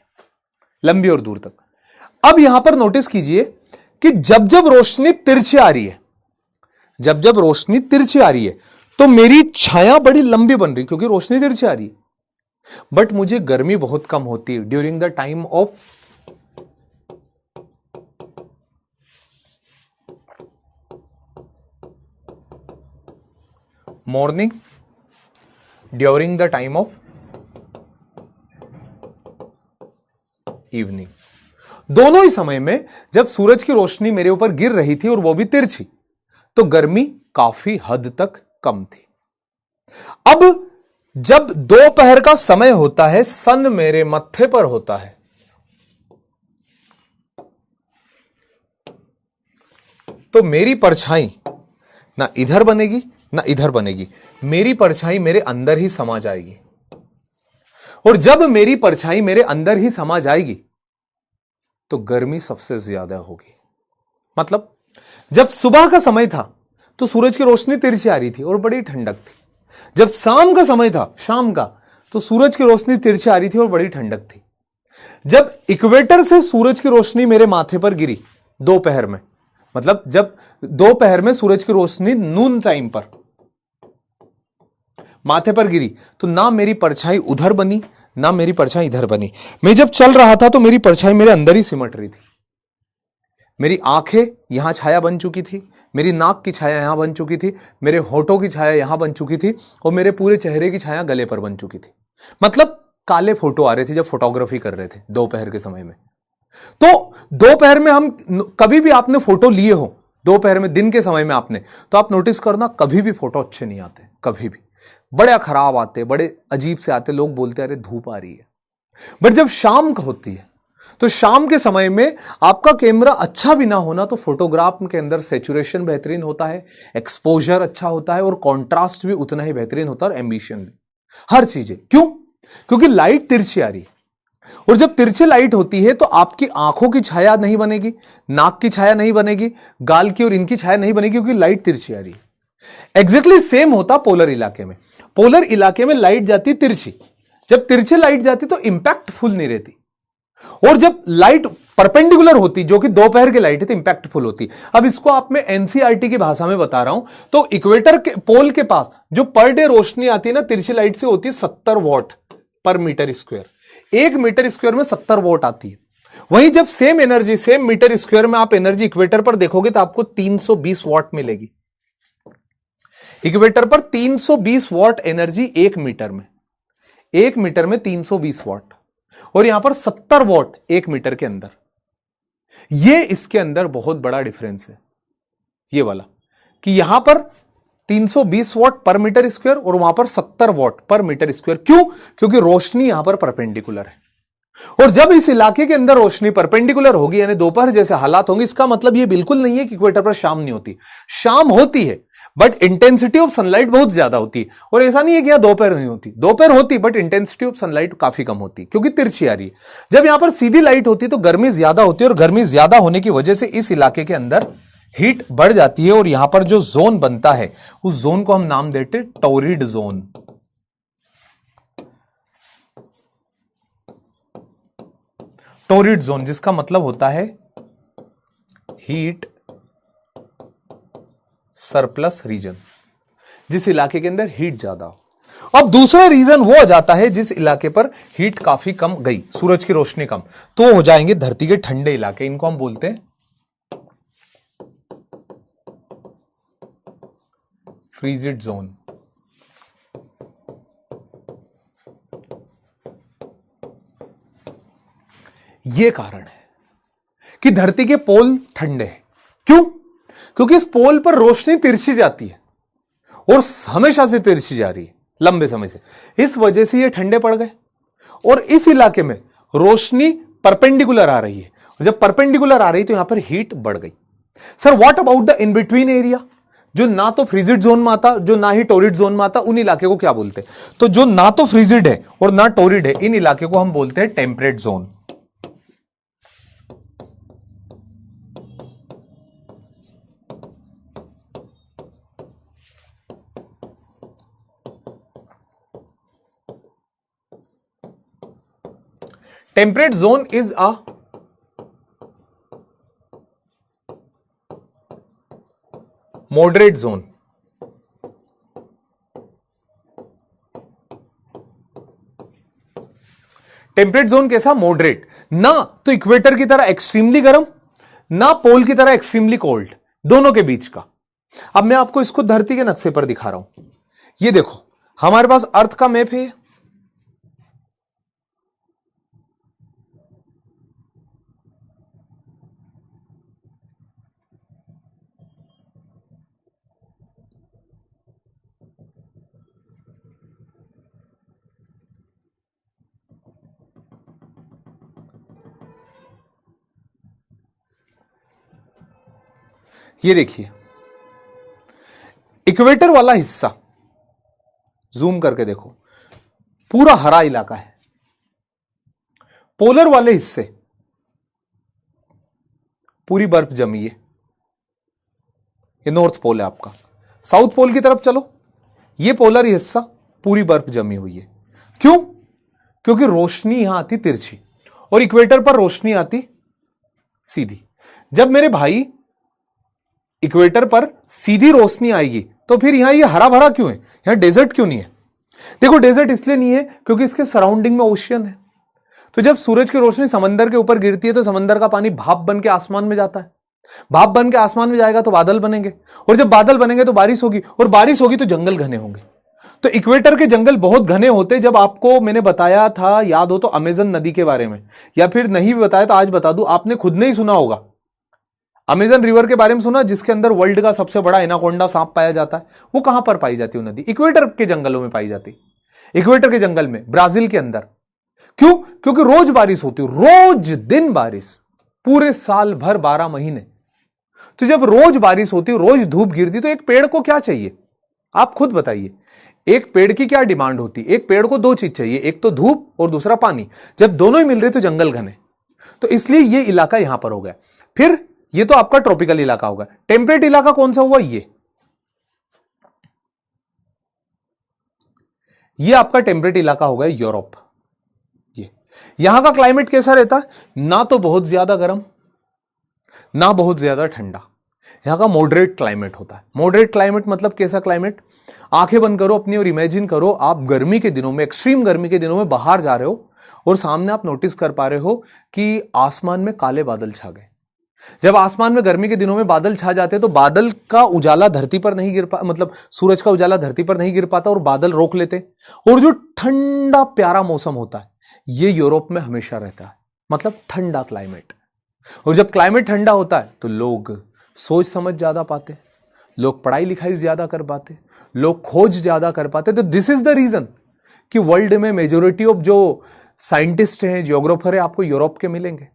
Speaker 1: लंबी और दूर तक। अब यहां पर नोटिस कीजिए कि जब जब रोशनी तिरछी आ रही है, जब जब रोशनी तिरछी आ रही है तो मेरी छाया बड़ी लंबी बन रही क्योंकि रोशनी तिरछी आ रही है, बट मुझे गर्मी बहुत कम होती है during the time of morning, during the time of evening. दोनों ही समय में जब सूरज की रोशनी मेरे ऊपर गिर रही थी और वो भी तिरछी, तो गर्मी काफी हद तक कम थी। अब जब दोपहर का समय होता है, सन मेरे मत्थे पर होता है, तो मेरी परछाई ना इधर बनेगी ना इधर बनेगी, मेरी परछाई मेरे अंदर ही समा जाएगी। और जब मेरी परछाई मेरे अंदर ही समा जाएगी तो गर्मी सबसे ज्यादा होगी। मतलब जब सुबह का समय था तो सूरज की रोशनी तिरछी आ रही थी और बड़ी ठंडक थी। जब शाम का समय था, शाम का, तो सूरज की रोशनी तिरछी आ रही थी और बड़ी ठंडक थी। जब इक्वेटर से सूरज की रोशनी मेरे माथे पर गिरी दोपहर में, मतलब जब दोपहर में सूरज की रोशनी नून टाइम पर माथे पर गिरी, तो ना मेरी परछाई उधर बनी ना मेरी परछाई इधर बनी। मैं जब चल रहा था तो मेरी परछाई मेरे अंदर ही सिमट रही थी। मेरी आंखें यहां छाया बन चुकी थी, मेरी नाक की छाया यहां बन चुकी थी, मेरे होठों की छाया यहां बन चुकी थी, और मेरे पूरे चेहरे की छाया गले पर बन चुकी थी। मतलब काले फोटो आ रहे थे जब फोटोग्राफी कर रहे थे दोपहर के समय में। तो दोपहर में हम, कभी भी आपने फोटो लिए हो दोपहर में, दिन के समय में आपने, तो आप नोटिस करना कभी भी फोटो अच्छे नहीं आते, कभी भी बड़े खराब आते, बड़े अजीब से आते। लोग बोलते अरे धूप आ रही है। बट जब शाम का होती है तो शाम के समय में आपका कैमरा अच्छा भी ना होना तो फोटोग्राफ के अंदर सैचुरेशन बेहतरीन होता है, एक्सपोजर अच्छा होता है, और कॉन्ट्रास्ट भी उतना ही बेहतरीन होता है, और एम्बिशन भी, हर चीजें। क्यों? क्योंकि लाइट तिरछी आ रही है, और जब तिरछी लाइट होती है तो आपकी आंखों की छाया नहीं बनेगी, नाक की छाया नहीं बनेगी, गाल की और इनकी छाया नहीं बनेगी, क्योंकि लाइट तिरछी आ रही है। एग्जैक्टली सेम होता पोलर इलाके में। पोलर इलाके में लाइट जाती तिरछी, जब तिरछे लाइट जाती तो इंपैक्टफुल नहीं रहती, और जब लाइट परपेंडिकुलर होती, जो कि दोपहर की लाइट है, तो इंपैक्टफुल होती। अब इसको आप मैं एनसीईआरटी की भाषा में बता रहा हूं, तो इक्वेटर के पोल के पास जो पर डे रोशनी आती है ना तिरछी लाइट से, होती है 70 वॉट पर मीटर स्क्वायर। 1 मीटर स्क्वायर में 70 वॉट आती है। वहीं जब same energy same metre square में आप एनर्जी इक्वेटर पर देखोगे तो आपको 320 वॉट मिलेगी। इक्वेटर पर 320 वॉट एनर्जी 1 मीटर में, 1 मीटर में 320 वॉट, और यहां पर 70 वॉट 1 मीटर के अंदर। यह इसके अंदर बहुत बड़ा डिफरेंस है, ये वाला, कि यहां पर 320 वॉट पर मीटर स्क्वायर और वहां पर 70 वॉट पर मीटर स्क्वायर। क्यों? क्योंकि रोशनी यहां पर परपेंडिकुलर है, और जब इस इलाके के अंदर रोशनी परपेंडिकुलर होगी, यानी दोपहर जैसे हालात होंगे, इसका मतलब यह बिल्कुल नहीं है कि इक्वेटर पर शाम नहीं होती। शाम होती है, बट इंटेंसिटी ऑफ सनलाइट बहुत ज्यादा होती है। और ऐसा नहीं है कि यहां दोपहर नहीं होती, दोपहर होती, बट इंटेंसिटी ऑफ सनलाइट काफी कम होती, क्योंकि तिरछी आ रही है। जब यहां पर सीधी लाइट होती तो गर्मी ज्यादा होती है, और गर्मी ज्यादा होने की वजह से इस इलाके के अंदर हीट बढ़ जाती है, और यहां पर जो जोन बनता है उस जोन को हम नाम देते टोरिड जोन। टोरिड जोन, जिसका मतलब होता है हीट सरप्लस रीजन, जिस इलाके के अंदर हीट ज्यादा हो। अब दूसरा रीजन वो आ जाता है जिस इलाके पर हीट काफी कम गई, सूरज की रोशनी कम, तो हो जाएंगे धरती के ठंडे इलाके। इनको हम बोलते हैं फ्रीजिड जोन। यह कारण है कि धरती के पोल ठंडे हैं। क्यों? क्योंकि इस पोल पर रोशनी तिरछी जाती है, और हमेशा से तिरछी जा रही है, लंबे समय से। इस वजह से ये ठंडे पड़ गए, और इस इलाके में रोशनी परपेंडिकुलर आ रही है, और जब परपेंडिकुलर आ रही तो यहां पर हीट बढ़ गई। Sir what about the in between area, जो ना तो फ्रीजिड जोन में आता, जो ना ही टोरिड जोन में आता, उन इलाके को क्या बोलते हैं? तो जो ना तो फ्रीजिड है और ना टोरिड है, इन इलाके को हम बोलते हैं temperate zone. Temperate zone is a moderate zone. Temperate zone कैसा? मॉडरेट, ना तो इक्वेटर की तरह एक्सट्रीमली गर्म, ना पोल की तरह एक्सट्रीमली कोल्ड, दोनों के बीच का। अब मैं आपको इसको धरती के नक्शे पर दिखा रहा हूं। ये देखो, हमारे पास अर्थ का मैप है, ये देखिए इक्वेटर वाला हिस्सा, जूम करके देखो, पूरा हरा इलाका है। पोलर वाले हिस्से पूरी बर्फ जमी है, ये नॉर्थ पोल है आपका। साउथ पोल की तरफ चलो, ये पोलर हिस्सा पूरी बर्फ जमी हुई है। क्यों? क्योंकि रोशनी यहां आती तिरछी, और इक्वेटर पर रोशनी आती सीधी। जब मेरे भाई इक्वेटर पर सीधी रोशनी आएगी, तो फिर यहां ये हरा भरा क्यों है? यहां डेजर्ट क्यों नहीं है? देखो, डेजर्ट इसलिए नहीं है क्योंकि इसके सराउंडिंग में ओशियन है। तो जब सूरज की रोशनी समंदर के ऊपर गिरती है तो समंदर का पानी भाप बन के आसमान में जाता है। भाप बन के आसमान में जाएगा तो बादल बनेंगे, और जब बादल बनेंगे तो बारिश होगी, और बारिश होगी तो जंगल घने होंगे। तो इक्वेटर के जंगल बहुत घने होते। जब आपको मैंने बताया था, याद हो तो, अमेजन नदी के बारे में, या फिर नहीं भी बताया तो आज बता दूं, आपने खुद नहीं सुना होगा। अमेजन रिवर के बारे में सुना, जिसके अंदर वर्ल्ड का सबसे बड़ा एनाकोंडा सांप पाया जाता है। वो कहां पर पाई जाती है? नदी इक्वेटर के जंगलों में पाई जाती, इक्वेटर के जंगल में, ब्राजील के अंदर। क्यों? क्योंकि रोज बारिश होती, रोज दिन बारिश, पूरे साल भर 12 महीने। तो जब रोज बारिश होती, रोज धूप गिरती, तो एक पेड़ को क्या चाहिए? आप खुद बताइए, एक पेड़ की क्या डिमांड होती? एक पेड़ को 2 चीज चाहिए, एक तो धूप और दूसरा पानी। जब दोनों ही मिल रहे तो जंगल घने, तो इसलिए ये इलाका यहां पर हो गया। फिर ये तो आपका ट्रॉपिकल इलाका होगा। टेम्परेट इलाका कौन सा हुआ? ये आपका टेम्परेट इलाका होगा यूरोप। ये यहां का क्लाइमेट कैसा रहता है? ना तो बहुत ज्यादा गर्म ना बहुत ज्यादा ठंडा, यहां का मॉडरेट क्लाइमेट होता है। मॉडरेट क्लाइमेट मतलब कैसा क्लाइमेट? आंखें बंद करो अपनी और इमेजिन करो आप गर्मी के दिनों में, एक्सट्रीम गर्मी के दिनों में बाहर जा रहे हो और सामने आप नोटिस कर पा रहे हो कि आसमान में काले बादल छा गए। जब आसमान में गर्मी के दिनों में बादल छा जाते हैं तो बादल का उजाला धरती पर नहीं गिर पा, मतलब सूरज का उजाला धरती पर नहीं गिर पाता और बादल रोक लेते, और जो ठंडा प्यारा मौसम होता है ये यूरोप में हमेशा रहता है, मतलब ठंडा क्लाइमेट। और जब क्लाइमेट ठंडा होता है तो लोग सोच समझ ज्यादा पाते, लोग पढ़ाई लिखाई ज्यादा कर पाते, लोग खोज ज्यादा कर पाते। तो दिस इज द रीजन कि वर्ल्ड में मेजोरिटी ऑफ जो साइंटिस्ट हैं, जियोग्राफर है, आपको यूरोप के मिलेंगे।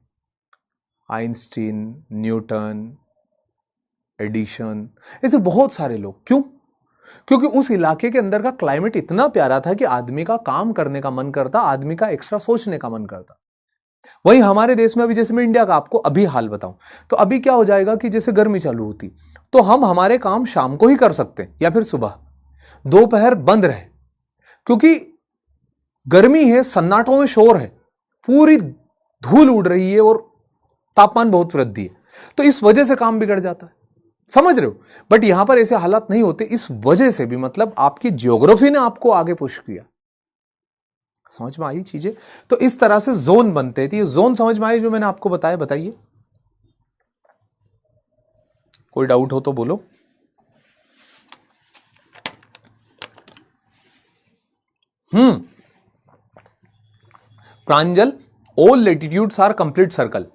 Speaker 1: आइंस्टीन, न्यूटन, एडिशन, ऐसे बहुत सारे लोग। क्यों? क्योंकि उस इलाके के अंदर का क्लाइमेट इतना प्यारा था कि आदमी का काम करने का मन करता, आदमी का एक्स्ट्रा सोचने का मन करता। वहीं हमारे देश में अभी, जैसे मैं इंडिया का आपको अभी हाल बताऊं, तो अभी क्या हो जाएगा कि जैसे गर्मी चालू होती तो हम हमारे काम शाम को ही कर सकते हैं या फिर सुबह, दोपहर बंद रहे, क्योंकि गर्मी है, सन्नाटों में शोर है, पूरी धूल उड़ रही है और तापमान बहुत वृद्धि है, तो इस वजह से काम बिगड़ जाता है। समझ रहे हो? बट यहां पर ऐसे हालात नहीं होते, इस वजह से भी, मतलब आपकी ज्योग्राफी ने आपको आगे पुश किया। समझ में आई चीजें? तो इस तरह से जोन बनते थे। ये जोन समझ में आई जो मैंने आपको बताया? बताइए, कोई डाउट हो तो बोलो। Pranjal, all latitudes are complete circle.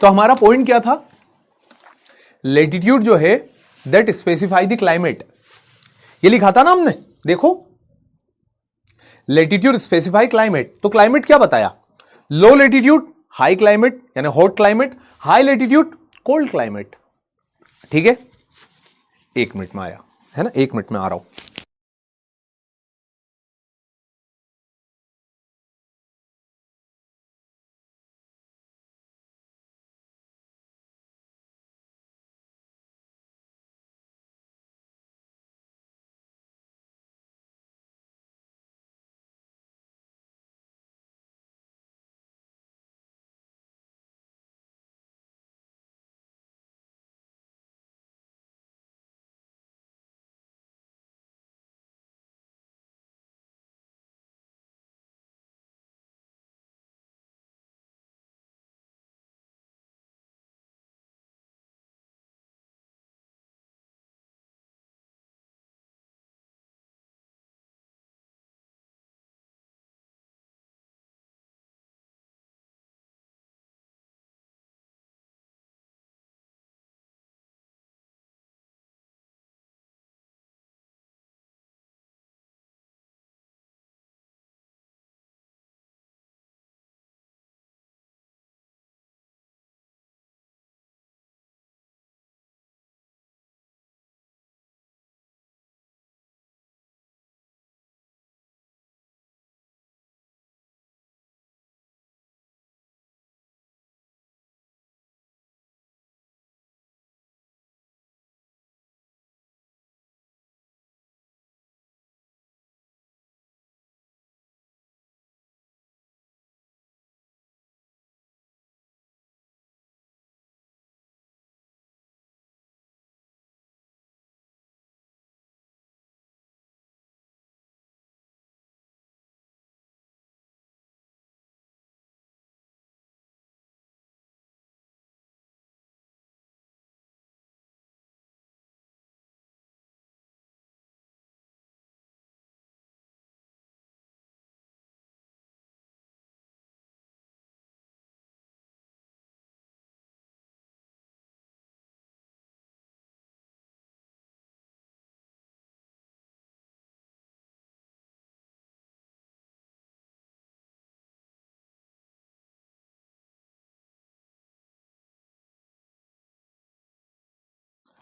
Speaker 1: तो हमारा पॉइंट क्या था? लेटिट्यूड जो है दैट स्पेसिफाई द क्लाइमेट, ये लिखा था ना हमने, देखो, लेटिट्यूड स्पेसिफाई क्लाइमेट। तो क्लाइमेट क्या बताया? लो लेटिट्यूड हाई क्लाइमेट यानी hot climate, high latitude cold climate. ठीक है, 1 मिनट में आया है ना, 1 मिनट में आ रहा हूं।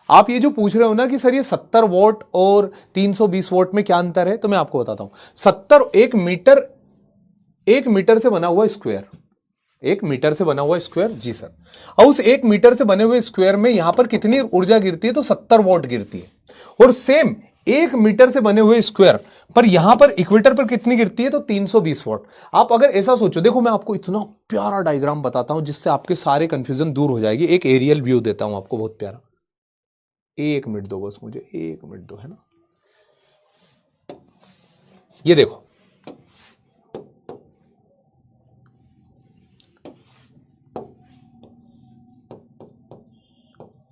Speaker 1: आप ये जो पूछ रहे हो ना कि सर ये 70 वॉट और 320 वॉट में क्या अंतर है, तो मैं आपको बताता हूं। 70, 1 मीटर 1 मीटर से बना हुआ स्क्वायर, 1 मीटर से बना हुआ स्क्वायर, जी सर। और उस 1 मीटर से बने हुए स्क्वायर में यहां पर कितनी ऊर्जा गिरती है, तो 70 वॉट गिरती है। और सेम 1 मीटर से बने हुए स्क्वायर पर यहां पर इक्वेटर पर कितनी गिरती है, तो 320 वॉट। आप अगर ऐसा सोचो, देखो मैं आपको इतना प्यारा डायग्राम बताता हूं जिससे आपके सारे कंफ्यूजन दूर हो जाएगी। एक एरियल व्यू देता हूं आपको बहुत प्यारा। 1 मिनट दो बस मुझे, 1 मिनट दो, है ना। ये देखो,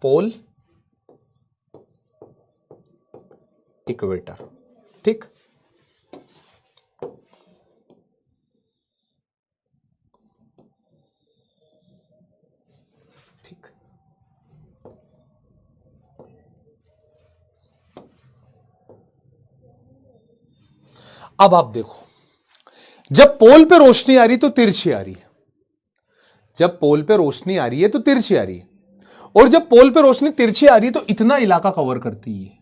Speaker 1: पोल, इक्वेटर, ठीक। ठीक, अब आप देखो, जब पोल पे रोशनी आ रही तो तिरछी आ रही है, जब पोल पे रोशनी आ रही है तो तिरछी आ रही है, और जब पोल पे रोशनी तिरछी आ रही है तो इतना इलाका कवर करती है,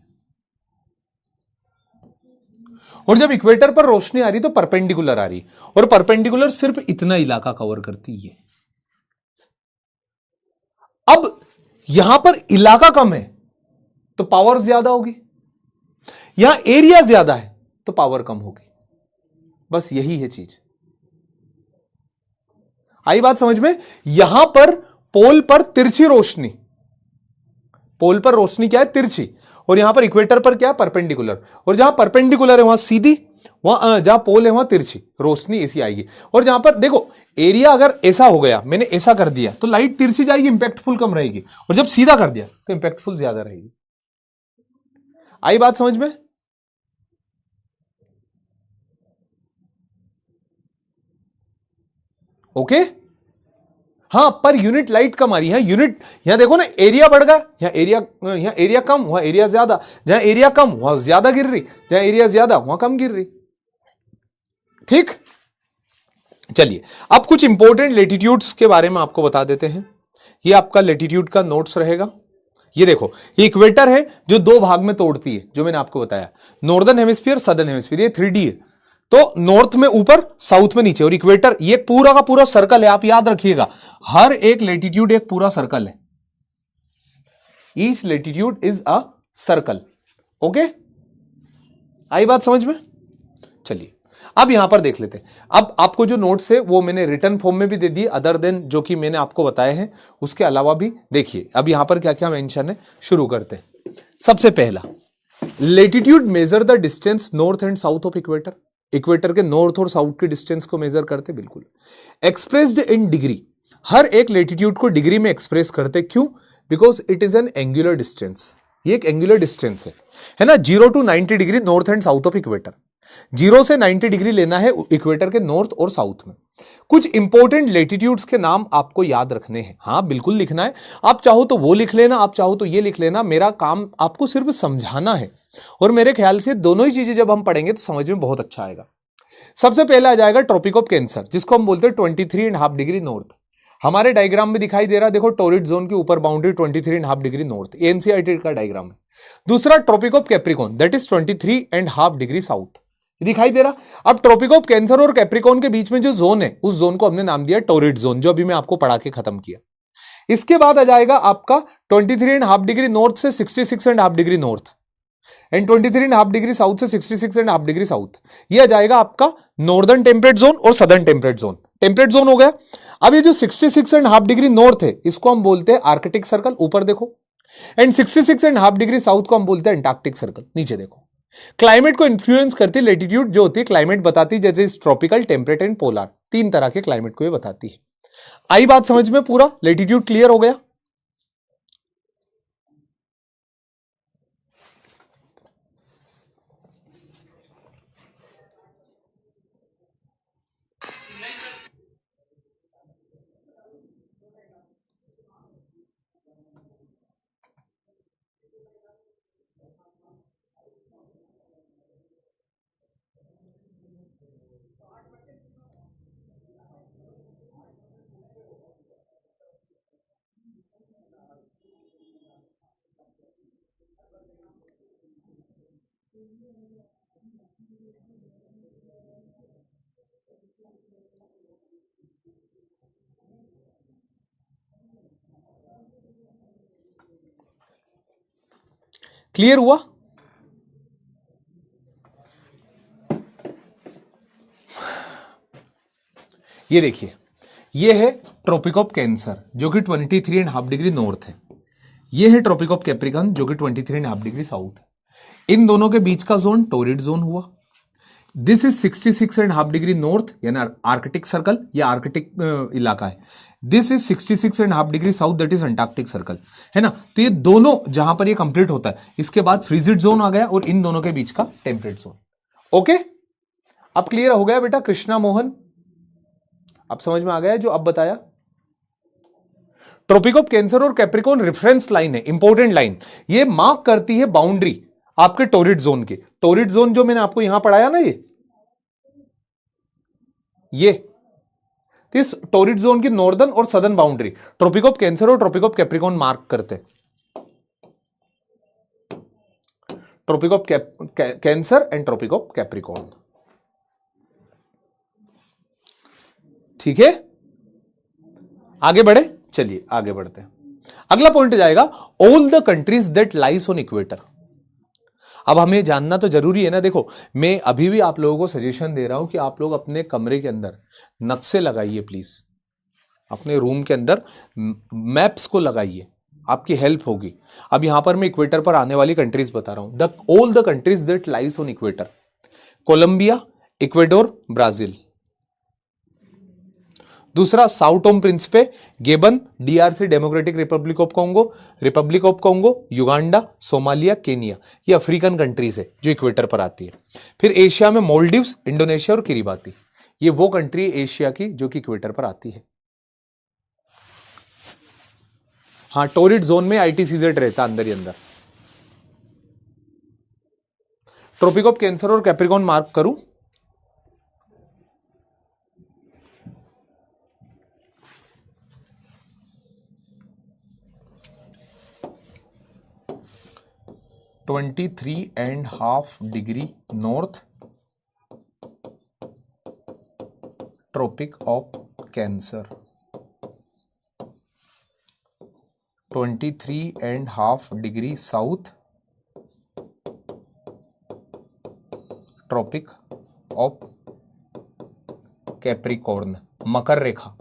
Speaker 1: और जब इक्वेटर पर रोशनी आ रही तो परपेंडिकुलर आ रही, और परपेंडिकुलर सिर्फ इतना इलाका कवर करती है। अब यहां पर इलाका कम है तो पावर ज्यादा होगी, यहां एरिया ज्यादा है तो पावर कम होगी। बस यही है चीज, आई बात समझ में। यहां पर पोल पर तिरछी रोशनी, पोल पर रोशनी क्या है, तिरछी, और यहां पर इक्वेटर पर क्या है, परपेंडिकुलर। और जहां परपेंडिकुलर है वहां सीधी, वहां जहां पोल है वहां तिरछी रोशनी ऐसी आएगी। और जहां पर देखो एरिया अगर ऐसा हो गया, मैंने ऐसा कर दिया तो लाइट तिरछी जाएगी, इंपैक्टफुल कम रहेगी, और जब सीधा कर दिया तो इंपैक्टफुल ज्यादा रहेगी। आई बात समझ में। ओके, हाँ, पर यूनिट लाइट कम आ रही है, यूनिट, यहां देखो ना, एरिया बढ़ गया, यहां एरिया कम, वहां एरिया ज्यादा, जहां एरिया कम वहां ज्यादा गिर रही, जहां एरिया ज्यादा वहां कम गिर रही, ठीक। चलिए, अब कुछ इंपॉर्टेंट लेटीट्यूड्स के बारे में आपको बता देते हैं। ये आपका लेटीट्यूड का नोट्स रहेगा। ये देखो, ये इक्वेटर है जो दो भाग में तोड़ती है, जो मैंने आपको बताया, नॉर्दर्न हेमिस्फीयर, सदर्न हेमिस्फीयर, ये 3D है। तो नॉर्थ में ऊपर, साउथ में नीचे, और इक्वेटर ये पूरा का पूरा सर्कल है। आप याद रखिएगा, हर एक लेटीट्यूड एक पूरा सर्कल है। Each latitude is a circle. Okay, आई बात समझ में। चलिए, अब यहां पर देख लेते हैं। अब आपको जो नोट्स है वो मैंने रिटर्न फॉर्म में भी दे दिए, अदर देन जो कि मैंने आपको बताए हैं, उसके अलावा भी देखिए अब यहां पर क्या क्या मेंशन है। शुरू करते हैं। सबसे पहला, latitude measure the distance north and south of equator. Equator के नॉर्थ और साउथ के डिस्टेंस को मेजर करते, बिल्कुल। एक्सप्रेस्ड इन डिग्री, हर एक लेटीट्यूड को डिग्री में एक्सप्रेस करते, क्यों, because it is an angular distance. ये एक एंगुलर डिस्टेंस है ना। 0 to 90 degree north and south of equator, 0 से 90 डिग्री लेना है इक्वेटर के नॉर्थ और साउथ में। कुछ इंपॉर्टेंट लेटीट्यूड्स के नाम आपको याद रखने हैं, हाँ बिल्कुल लिखना है। आप चाहो तो वो लिख लेना, आप चाहो तो ये लिख लेना, मेरा काम आपको सिर्फ समझाना है। और मेरे ख्याल से दोनों ही चीजें जब हम पढ़ेंगे तो समझ में बहुत अच्छा आएगा। सबसे पहले आ जाएगा ट्रॉपिक ऑफ कैंसर, जिसको हम बोलते हैं 23.5 डिग्री नॉर्थ। हमारे डायग्राम में दिखाई दे रहा है, देखो टोरिड जोन की ऊपर बाउंड्री 23.5 डिग्री नॉर्थ, एनसीईआरटी का डायग्राम है। दूसरा Tropic of Capricorn, that is 23.5 degree south, दिखाई दे रहा। अब ट्रॉपिक ऑफ कैंसर और कैप्रिकॉन के बीच में जो जोन है, उस जोन को हमने नाम दिया टोरिड जोन, जो अभी मैं आपको पढ़ा के खत्म किया। इसके बाद आ जाएगा आपका 23.5 डिग्री नॉर्थ से 66.5 degree north, and 23.5 degree south से 66.5 डिग्री साउथ। यह आ जाएगा आपका नॉर्दर्न टेम्परेट जोन और southern temperate zone. Temperate zone हो गया। अब ये जो 66.5 डिग्री नॉर्थ है, इसको हम बोलते हैं आर्कटिक सर्कल, ऊपर देखो। एंड 66.5 डिग्री साउथ को हम बोलते हैं अंटार्कटिक सर्कल, नीचे देखो। क्लाइमेट को इन्फ्लुएंस करती है लेटीट्यूड, जो होती है क्लाइमेट बताती है, जैसे ट्रॉपिकल, टेम्परेट एंड पोलर, तीन तरह के क्लाइमेट को ये बताती है। आई बात समझ में, पूरा लेटीट्यूड क्लियर हो गया। क्लियर हुआ? ये देखिए, ये है ट्रॉपिक ऑफ कैंसर जो कि 23.5 डिग्री नॉर्थ है। ये है ट्रॉपिक ऑफ कैप्रिकॉर्न जो कि 23.5 डिग्री साउथ है। इन दोनों के बीच का जोन टोरिड जोन हुआ। दिस इज 66.5 डिग्री नॉर्थ यानी आर्कटिक सर्कल, या आर्कटिक इलाका है। This is 66.5 degree south, that is Antarctic circle, है ना। तो ये दोनों जहां पर ये कंप्लीट होता है, इसके बाद फ्रीजिड जोन आ गया और इन दोनों के बीच का टेम्परेट जोन। ओके, अब क्लियर हो गया बेटा कृष्णा मोहन? अब समझ में आ गया जो अब बताया। ट्रॉपिक ऑफ कैंसर और कैप्रिकॉर्न रेफरेंस लाइन है, इंपॉर्टेंट लाइन। ये मार्क करती है बाउंड्री आपके टोरिड जोन के। टोरिड जोन जो मैंने आपको यहां पढ़ाया ना, ये इस टोरिड जोन की नॉर्दर्न और southern boundary Tropic of Cancer और ट्रॉपिक ऑफ कैप्रिकॉर्न मार्क करते हैं। Tropic of Cancer and Tropic of Capricorn, ठीक है। आगे बढ़े, चलिए आगे बढ़ते हैं। अगला पॉइंट जाएगा all the countries that lies on equator. अब हमें जानना तो जरूरी है ना। देखो, मैं अभी भी आप लोगों को सजेशन दे रहा हूं कि आप लोग अपने कमरे के अंदर नक्शे लगाइए, प्लीज अपने रूम के अंदर मैप्स को लगाइए, आपकी हेल्प होगी। अब यहां पर मैं इक्वेटर पर आने वाली कंट्रीज बता रहा हूं। The all the countries that lies on equator, Colombia, Ecuador, Brazil. दूसरा Sao Tome Principe, Gabon, DRC democratic Republic of Congo, Uganda, Somalia, Kenya. ये अफ्रीकन कंट्रीज है जो इक्वेटर पर आती है। फिर एशिया में मोल्डिव्स, इंडोनेशिया और किरिबाती। ये वो कंट्री है एशिया की जो कि इक्वेटर पर आती है। हाँ, टोरिड जोन में आईटीसीजेड रहता अंदर ही अंदर। ट्रॉपिक ऑफ कैंसर और कैप्रिकॉर्न मार्क करूं? (23.5 degree north Tropic of Cancer, 23.5 degree south Tropic of Capricorn, मकर रेखा।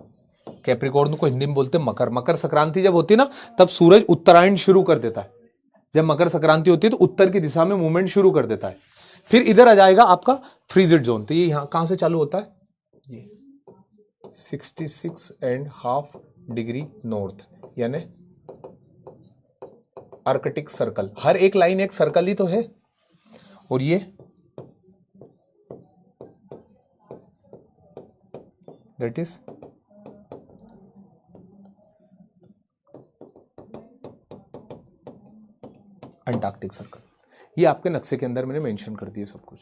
Speaker 1: कैप्रिकॉर्न को हिंदी में बोलते हैं मकर। मकर संक्रांति जब होती है ना, तब सूरज उत्तरायण शुरू कर देता है। जब मकर संक्रांति होती है तो उत्तर की दिशा में मूवमेंट शुरू कर देता है। फिर इधर आ जाएगा आपका फ्रीजिड जोन। तो ये यहां कहां से चालू होता है? ये 66.5 डिग्री नॉर्थ यानी आर्कटिक सर्कल। हर एक लाइन एक सर्कल ही तो है। और ये दैट इज अंटार्कटिक सर्कल। ये आपके नक्शे के अंदर मैंने मेंशन कर दिया सब कुछ।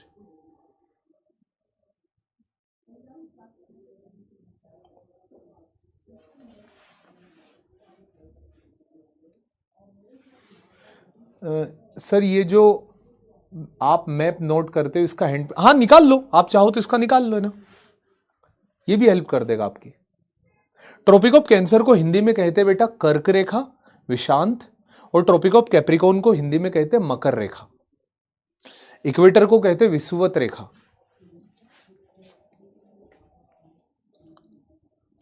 Speaker 1: सर ये जो आप मैप नोट करते हो इसका हैंड, हाँ निकाल लो, आप चाहो तो इसका निकाल लो ना, ये भी हेल्प कर देगा आपकी। ट्रॉपिक ऑफ कैंसर को हिंदी में कहते हैं बेटा कर्क रेखा, विषांत। और ट्रॉपिक ऑफ कैप्रिकॉर्न को हिंदी में कहते हैं मकर रेखा। इक्वेटर को कहते हैं विषुवत रेखा।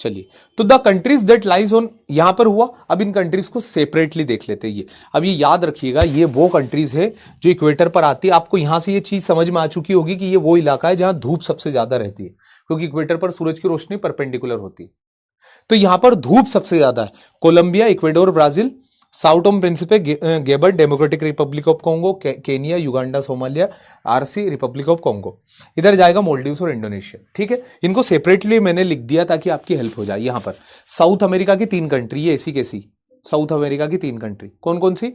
Speaker 1: चलिए, तो the countries that lies on यहां पर हुआ। अब इन कंट्रीज को सेपरेटली देख लेते हैं। ये अब ये याद रखिएगा, ये वो कंट्रीज है जो इक्वेटर पर आती है। आपको यहां से ये चीज समझ में आ चुकी होगी कि ये वो इलाका है जहां धूप सबसे ज्यादा रहती है, क्योंकि इक्वेटर पर सूरज की रोशनी परपेंडिकुलर होती है। तो यहां पर धूप सबसे ज्यादा है। Colombia, Ecuador, Brazil. Sao Tome Principe, Gabon, democratic Republic of Congo, Kenya, Uganda, Somalia, RC, republic of Congo. इधर जाएगा मोल्डिव्स और इंडोनेशिया। ठीक है, इनको सेपरेटली मैंने लिख दिया ताकि आपकी हेल्प हो जाए। यहां पर साउथ अमेरिका की 3 कंट्री, ये ऐसी कैसी साउथ अमेरिका की 3 कंट्री कौन कौन सी?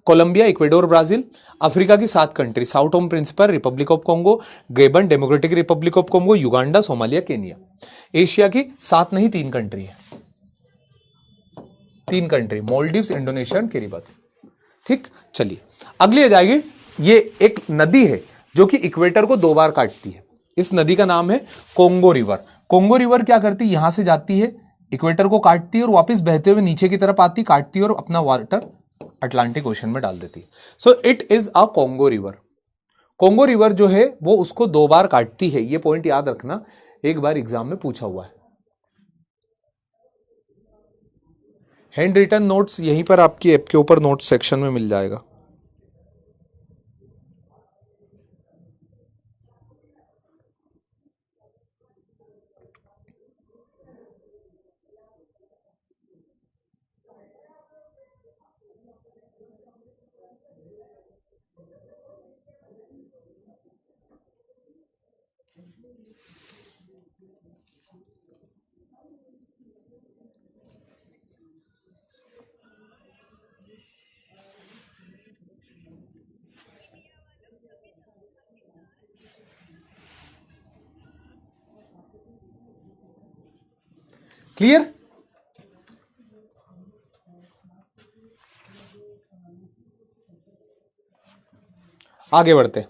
Speaker 1: Colombia, Ecuador, Brazil. अफ्रीका की 7 country, Sao Tome Principe, Republic of Congo, Gabon, Democratic Republic of Congo, Uganda, Somalia, Kenya. Asia की 7 नहीं 3 कंट्री है, 3 कंट्री, मोल्डिव्स, इंडोनेशिया और किरिबाती। ठीक, चलिए अगली आ जाएगी। ये एक नदी है जो कि इक्वेटर को 2 बार काटती है। इस नदी का नाम है कोंगो रिवर। कोंगो रिवर क्या करती है, यहां से जाती है, इक्वेटर को काटती है और वापस बहते हुए नीचे की तरफ आती, काटती है और अपना वाटर अटलांटिक ओशन में डाल देती है। So it is a Congo river. Congo river जो है वो उसको 2 बार काटती है, ये पॉइंट याद रखना, एक बार एग्जाम में पूछा हुआ है। हैंड रिटन नोट्स यहीं पर आपकी ऐप के ऊपर नोट्स सेक्शन में मिल जाएगा। क्लियर? आगे बढ़ते हैं।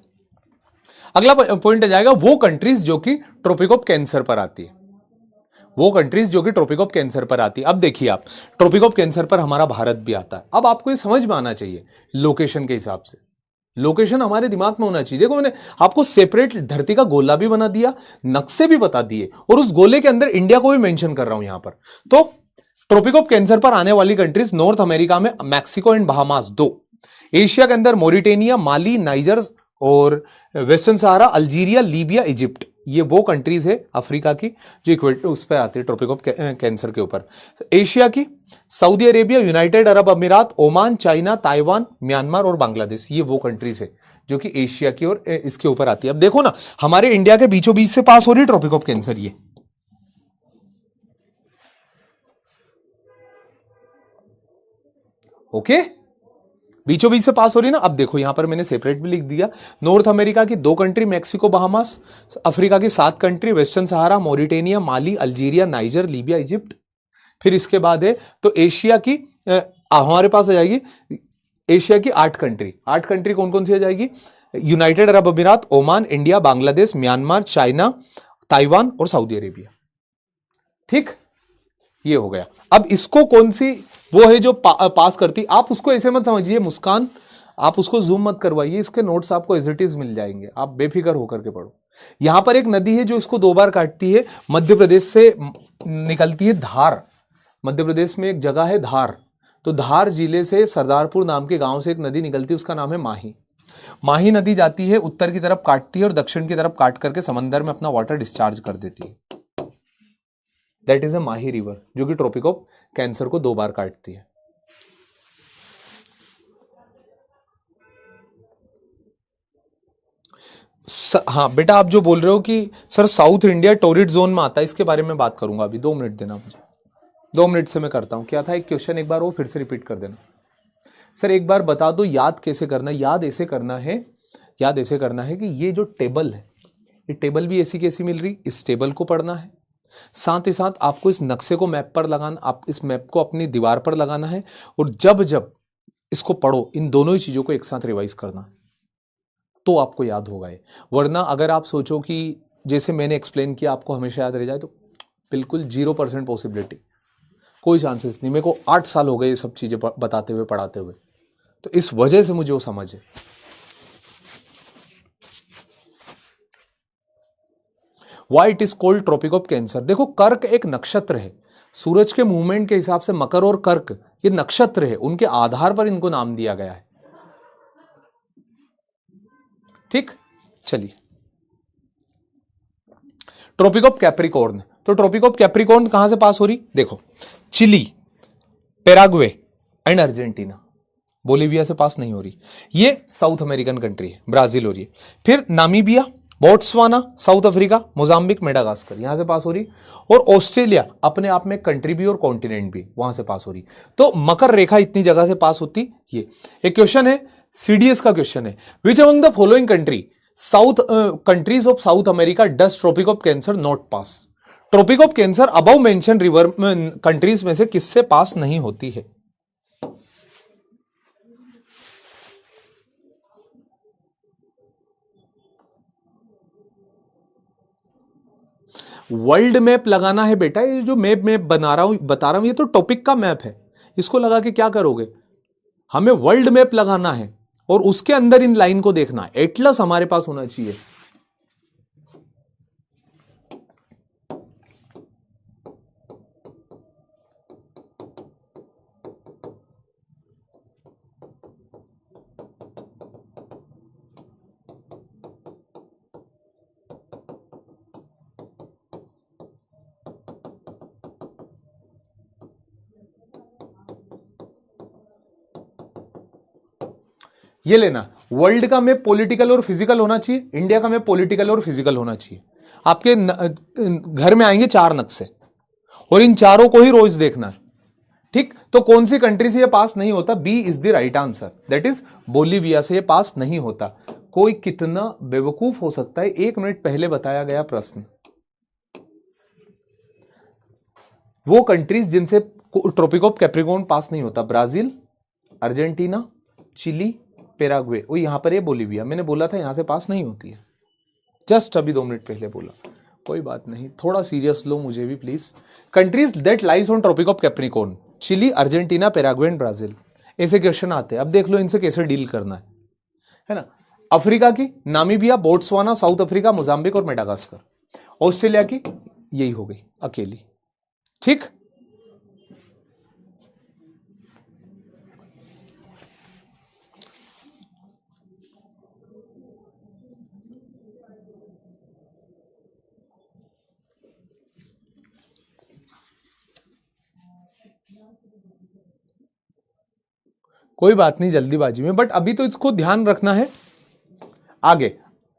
Speaker 1: अगला पॉइंट आ जाएगा वो कंट्रीज जो कि ट्रॉपिक ऑफ कैंसर पर आती है। वो कंट्रीज जो कि ट्रॉपिक ऑफ कैंसर पर आती है। अब देखिए आप, ट्रॉपिक ऑफ कैंसर पर हमारा भारत भी आता है। अब आपको ये समझ में आना चाहिए लोकेशन के हिसाब से, लोकेशन हमारे दिमाग में होना चाहिए। देखो मैंने आपको सेपरेट धरती का गोला भी बना दिया, नक्शे भी बता दिए, और उस गोले के अंदर इंडिया को भी मेंशन कर रहा हूं यहां पर। तो ट्रॉपिक ऑफ कैंसर पर आने वाली कंट्रीज नॉर्थ अमेरिका में मैक्सिको एंड बहामास 2, एशिया के अंदर मोरिटेनिया, माली, नाइजर और वेस्टर्न सहारा, अल्जीरिया, लीबिया, इजिप्ट, ये वो कंट्रीज है अफ्रीका की जो इक्वेटर उस पर आती है ट्रॉपिक ऑफ कैंसर के ऊपर। एशिया की सऊदी अरेबिया, यूनाइटेड अरब अमीरात, ओमान, चाइना, ताइवान, म्यांमार और बांग्लादेश, ये वो कंट्रीज है जो कि एशिया की और इसके ऊपर आती है। अब देखो ना, हमारे इंडिया के बीचों बीच से पास हो रही है ट्रॉपिक ऑफ कैंसर, ये ओके, बीचों बीच से पास हो रही है ना। अब देखो यहां पर मैंने सेपरेट भी लिख दिया, नॉर्थ अमेरिका की 2 कंट्री मैक्सिको बहामास, अफ्रीका की 7 कंट्री वेस्टर्न सहारा, मोरिटेनिया, माली, अल्जीरिया, नाइजर, लीबिया, इजिप्ट। फिर इसके बाद है तो एशिया की हमारे पास आ जाएगी एशिया की 8 कंट्री। 8 कंट्री कौन कौन सी आ जाएगी, यूनाइटेड अरब अमीरात, Oman, India, Bangladesh, Myanmar, China, Taiwan और सऊदी अरेबिया। ठीक, ये हो गया। अब इसको कौन सी वो है जो पास करती, आप उसको ऐसे मत समझिए मुस्कान, आप उसको जूम मत करवाइए, इसके नोट्स आपको एज इट इज मिल जाएंगे, आप बेफिक्र होकर के पढ़ो। यहां पर एक नदी है जो इसको 2 बार काटती है, मध्य प्रदेश से निकलती है धार। मध्य प्रदेश में एक जगह है धार, तो धार जिले से सरदारपुर नाम के गांव से एक नदी निकलती है, उसका नाम है माही। माही नदी जाती है उत्तर की तरफ काटती है और दक्षिण की तरफ काट करके समंदर में अपना वाटर डिस्चार्ज कर देती है। That is a Mahi river जो कि ट्रॉपिक ऑफ कैंसर को 2 बार काटती है। हाँ बेटा, आप जो बोल रहे हो कि sir south India torrid zone में आता है, इसके बारे में बात करूंगा अभी, 2 मिनट देना मुझे, 2 मिनट से मैं करता हूं। क्या था एक क्वेश्चन, एक बार वो फिर से रिपीट कर देना। सर एक बार बता दो याद कैसे करना है। याद ऐसे करना है, याद ऐसे करना है कि ये जो टेबल है, ये टेबल भी ऐसी कैसी मिल रही, इस टेबल को पढ़ना है, साथ ही साथ आपको इस नक्शे को मैप पर लगाना, आप इस मैप को अपनी दीवार पर लगाना है, और जब जब इसको पढ़ो इन दोनों ही चीजों को एक साथ रिवाइज करना है, तो आपको याद होगा ये। वरना अगर आप सोचो कि जैसे मैंने एक्सप्लेन किया आपको हमेशा याद रह जाए, तो बिल्कुल 0% पॉसिबिलिटी, कोई चांसेस नहीं। मेरे को 8 साल हो गए ये सब चीजें बताते हुए, पढ़ाते हुए, तो इस वजह से मुझे वो समझ है। Why it is cold Tropic of Cancer. देखो कर्क एक नक्षत्र है, सूरज के मूवमेंट के हिसाब से मकर और कर्क ये नक्षत्र है, उनके आधार पर इनको नाम दिया गया है। ठीक, चलिए ट्रॉपिक ऑफ कैप्रिकॉर्न। तो ट्रॉपिक ऑफ कैप्रिकॉर्न कहां से पास हो रही, देखो Chile, Paraguay and Argentina, Bolivia से पास नहीं हो रही, ये साउथ अमेरिकन कंट्री है, ब्राजील हो रही है। फिर Namibia, Botswana, South Africa, Mozambique, Madagascar, यहां से पास हो रही, और ऑस्ट्रेलिया अपने आप में कंट्री भी और कॉन्टिनेंट भी, वहां से पास हो रही। तो मकर रेखा इतनी जगह से पास होती। ये एक क्वेश्चन है, सीडीएस का क्वेश्चन है, which among the following countries of South America does Tropic of Cancer not pass. Tropic of Cancer above mention river countries में से किससे पास नहीं होती है। वर्ल्ड मैप लगाना है बेटा, ये जो मैप बना रहा हूं बता रहा हूं ये तो टॉपिक का मैप है, इसको लगा के क्या करोगे, हमें वर्ल्ड मैप लगाना है और उसके अंदर इन लाइन को देखना है, एटलस हमारे पास होना चाहिए। ये लेना, वर्ल्ड का मैप पॉलिटिकल और फिजिकल होना चाहिए, इंडिया का मैप पॉलिटिकल और फिजिकल होना चाहिए। आपके घर में आएंगे 4 नक्शे और इन चारों को ही रोज देखना है, ठीक। तो कौन सी कंट्री से ये पास नहीं होता, B is the right answer, that is Bolivia से ये पास नहीं होता। कोई कितना बेवकूफ हो सकता है, 1 मिनट पहले बताया गया प्रश्न, वो कंट्रीज जिनसे ट्रॉपिक ऑफ कैप्रिकॉर्न पास नहीं होता, ब्राजील, अर्जेंटीना, चिली, पेराग्वे, वो यहां पर ये बोलीविया, मैंने बोला था यहां से पास नहीं होती है, जस्ट अभी 2 मिनट पहले बोला। कोई बात नहीं, थोड़ा सीरियस लो मुझे भी please. Countries that lies on Tropic of Capricorn, Chile, Argentina, Paraguay and Brazil, ऐसे क्वेश्चन आते हैं। अब देख लो इनसे कैसे डील करना है ना। अफ्रीका की Namibia, Botswana, South Africa, Mozambique और मेडागास्कर। ऑस्ट्रेलिया की यही हो गई अकेली, ठीक। कोई बात नहीं जल्दीबाजी में, बट अभी तो इसको ध्यान रखना है आगे।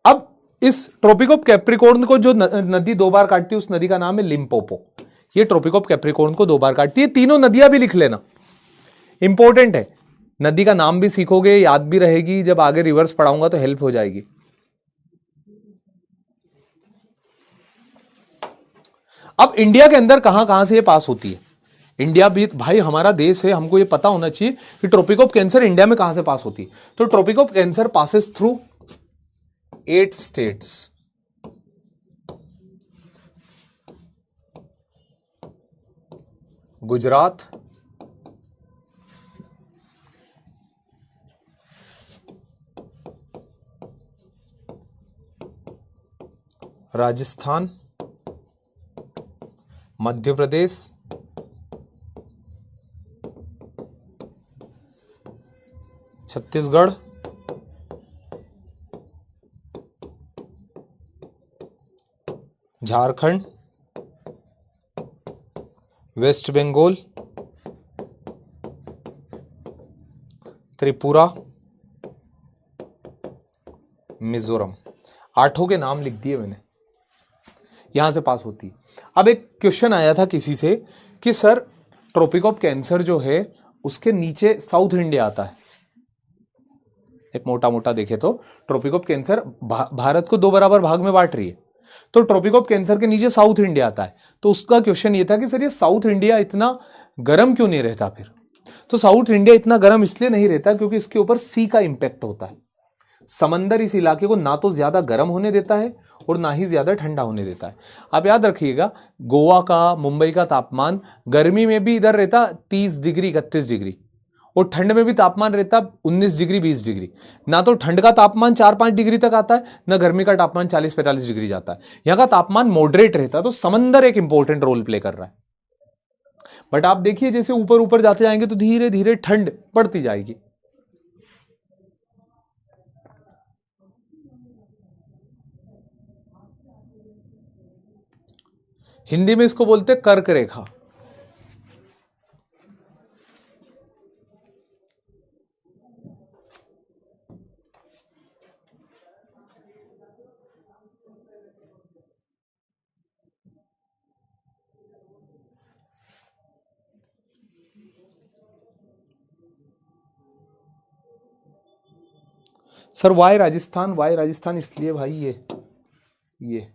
Speaker 1: अब इस ट्रॉपिक ऑफ कैप्रिकॉर्न को जो नदी 2 बार काटती है उस नदी का नाम है लिम्पोपो। ये ट्रॉपिक ऑफ कैप्रिकॉर्न को 2 बार काटती है। तीनों नदियां भी लिख लेना, इंपॉर्टेंट है, नदी का नाम भी सीखोगे, याद भी रहेगी, जब आगे रिवर्स पढ़ाऊंगा तो हेल्प हो जाएगी। अब इंडिया के अंदर कहां कहां से ये पास होती है, इंडिया भी भाई हमारा देश है, हमको ये पता होना चाहिए कि ट्रॉपिक ऑफ कैंसर इंडिया में कहां से पास होती है। तो Tropic of Cancer passes through 8 states, Gujarat, Rajasthan, Madhya Pradesh, Chhattisgarh, Jharkhand, West Bengal, Tripura, Mizoram. 8 के नाम लिख दिए मैंने, यहां से पास होती। अब एक क्वेश्चन आया था किसी से कि सर ट्रॉपिक ऑफ कैंसर जो है उसके नीचे साउथ इंडिया आता है। एक मोटा मोटा देखे तो ट्रॉपिक ऑफ कैंसर भारत को 2 बराबर भाग में बांट रही है, तो ट्रॉपिक ऑफ कैंसर के नीचे साउथ इंडिया आता है। तो उसका क्वेश्चन ये था कि सर ये साउथ इंडिया इतना गर्म क्यों नहीं रहता फिर। तो साउथ इंडिया इतना गर्म इसलिए नहीं रहता क्योंकि इसके ऊपर सी का इंपैक्ट होता है। समंदर इस इलाके को ना तो ज्यादा गर्म होने देता है और ना ही ज्यादा ठंडा होने देता है। आप याद रखिएगा, गोवा का, मुंबई का तापमान गर्मी में भी इधर रहता 30 डिग्री 31 डिग्री, और ठंड में भी तापमान रहता 19 डिग्री 20 डिग्री। ना तो ठंड का तापमान 4-5 डिग्री तक आता है, ना गर्मी का तापमान 40-45 डिग्री जाता है। यहां का तापमान मॉडरेट रहता है। तो समंदर एक इंपॉर्टेंट रोल प्ले कर रहा है। बट आप देखिए जैसे ऊपर ऊपर जाते जाएंगे तो धीरे धीरे ठंड बढ़ती जाएगी। हिंदी में इसको बोलते कर्क रेखा। सर वाई राजस्थान इसलिए भाई ये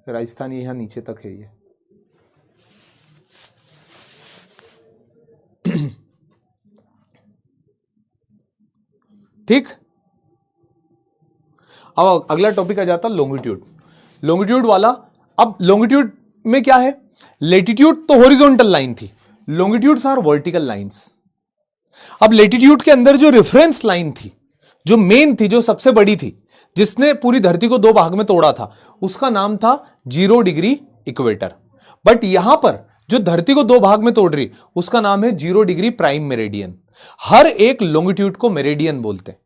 Speaker 1: राजस्थान यहां नीचे तक है ये। ठीक। अब अगला टॉपिक आ जाता लॉन्गिट्यूड। लॉन्गिट्यूड वाला अब लॉन्गिट्यूड में क्या है, लेटिट्यूड तो हॉरिजॉन्टल लाइन थी, लॉन्गिट्यूड्स आर वर्टिकल लाइंस। अब लेटिट्यूड के अंदर जो रेफरेंस लाइन थी, जो मेन थी, जो सबसे बड़ी थी, जिसने पूरी धरती को दो भाग में तोड़ा था, उसका नाम था 0 डिग्री इक्वेटर। बट यहां पर जो धरती को दो भाग में तोड़ रही, उसका नाम है 0 डिग्री प्राइम मेरिडियन। हर एक लॉन्गिट्यूड को मेरिडियन बोलते हैं।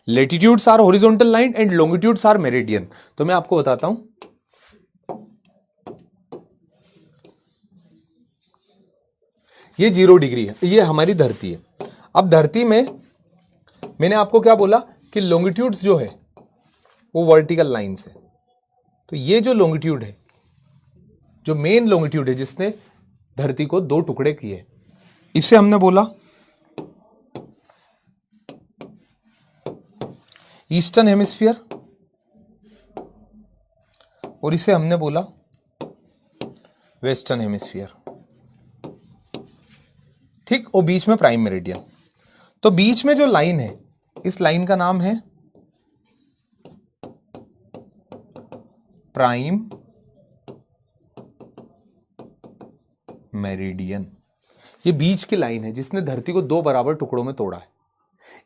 Speaker 1: Latitudes are horizontal line and longitudes are meridian. तो मैं आपको बताता हूं, ये 0 डिग्री है, ये हमारी धरती है। अब धरती में मैंने आपको क्या बोला कि लॉन्गिट्यूड्स जो है वो वर्टिकल लाइन से, तो ये जो लॉन्गिट्यूड है, जो मेन लॉन्गिट्यूड है जिसने धरती को दो टुकड़े किए, इसे हमने बोला ईस्टर्न हेमिस्फीयर, और इसे हमने बोला वेस्टर्न हेमिस्फीयर। ठीक, और बीच में प्राइम मेरिडियन। तो बीच में जो लाइन है, इस लाइन का नाम है प्राइम मेरिडियन। ये बीच की लाइन है जिसने धरती को दो बराबर टुकड़ों में तोड़ा है।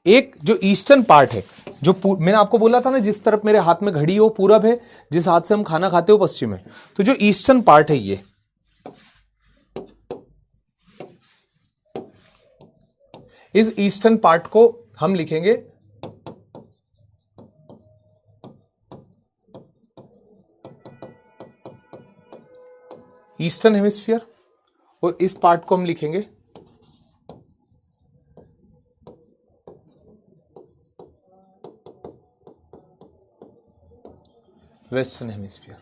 Speaker 1: एक जो ईस्टर्न पार्ट है, जो मैंने आपको बोला था ना, जिस तरफ मेरे हाथ में घड़ी हो पूरब है, जिस हाथ से हम खाना खाते हो पश्चिम है। तो जो ईस्टर्न पार्ट है, ये इस ईस्टर्न पार्ट को हम लिखेंगे ईस्टर्न हेमिस्फीयर, और इस पार्ट को हम लिखेंगे western hemisphere.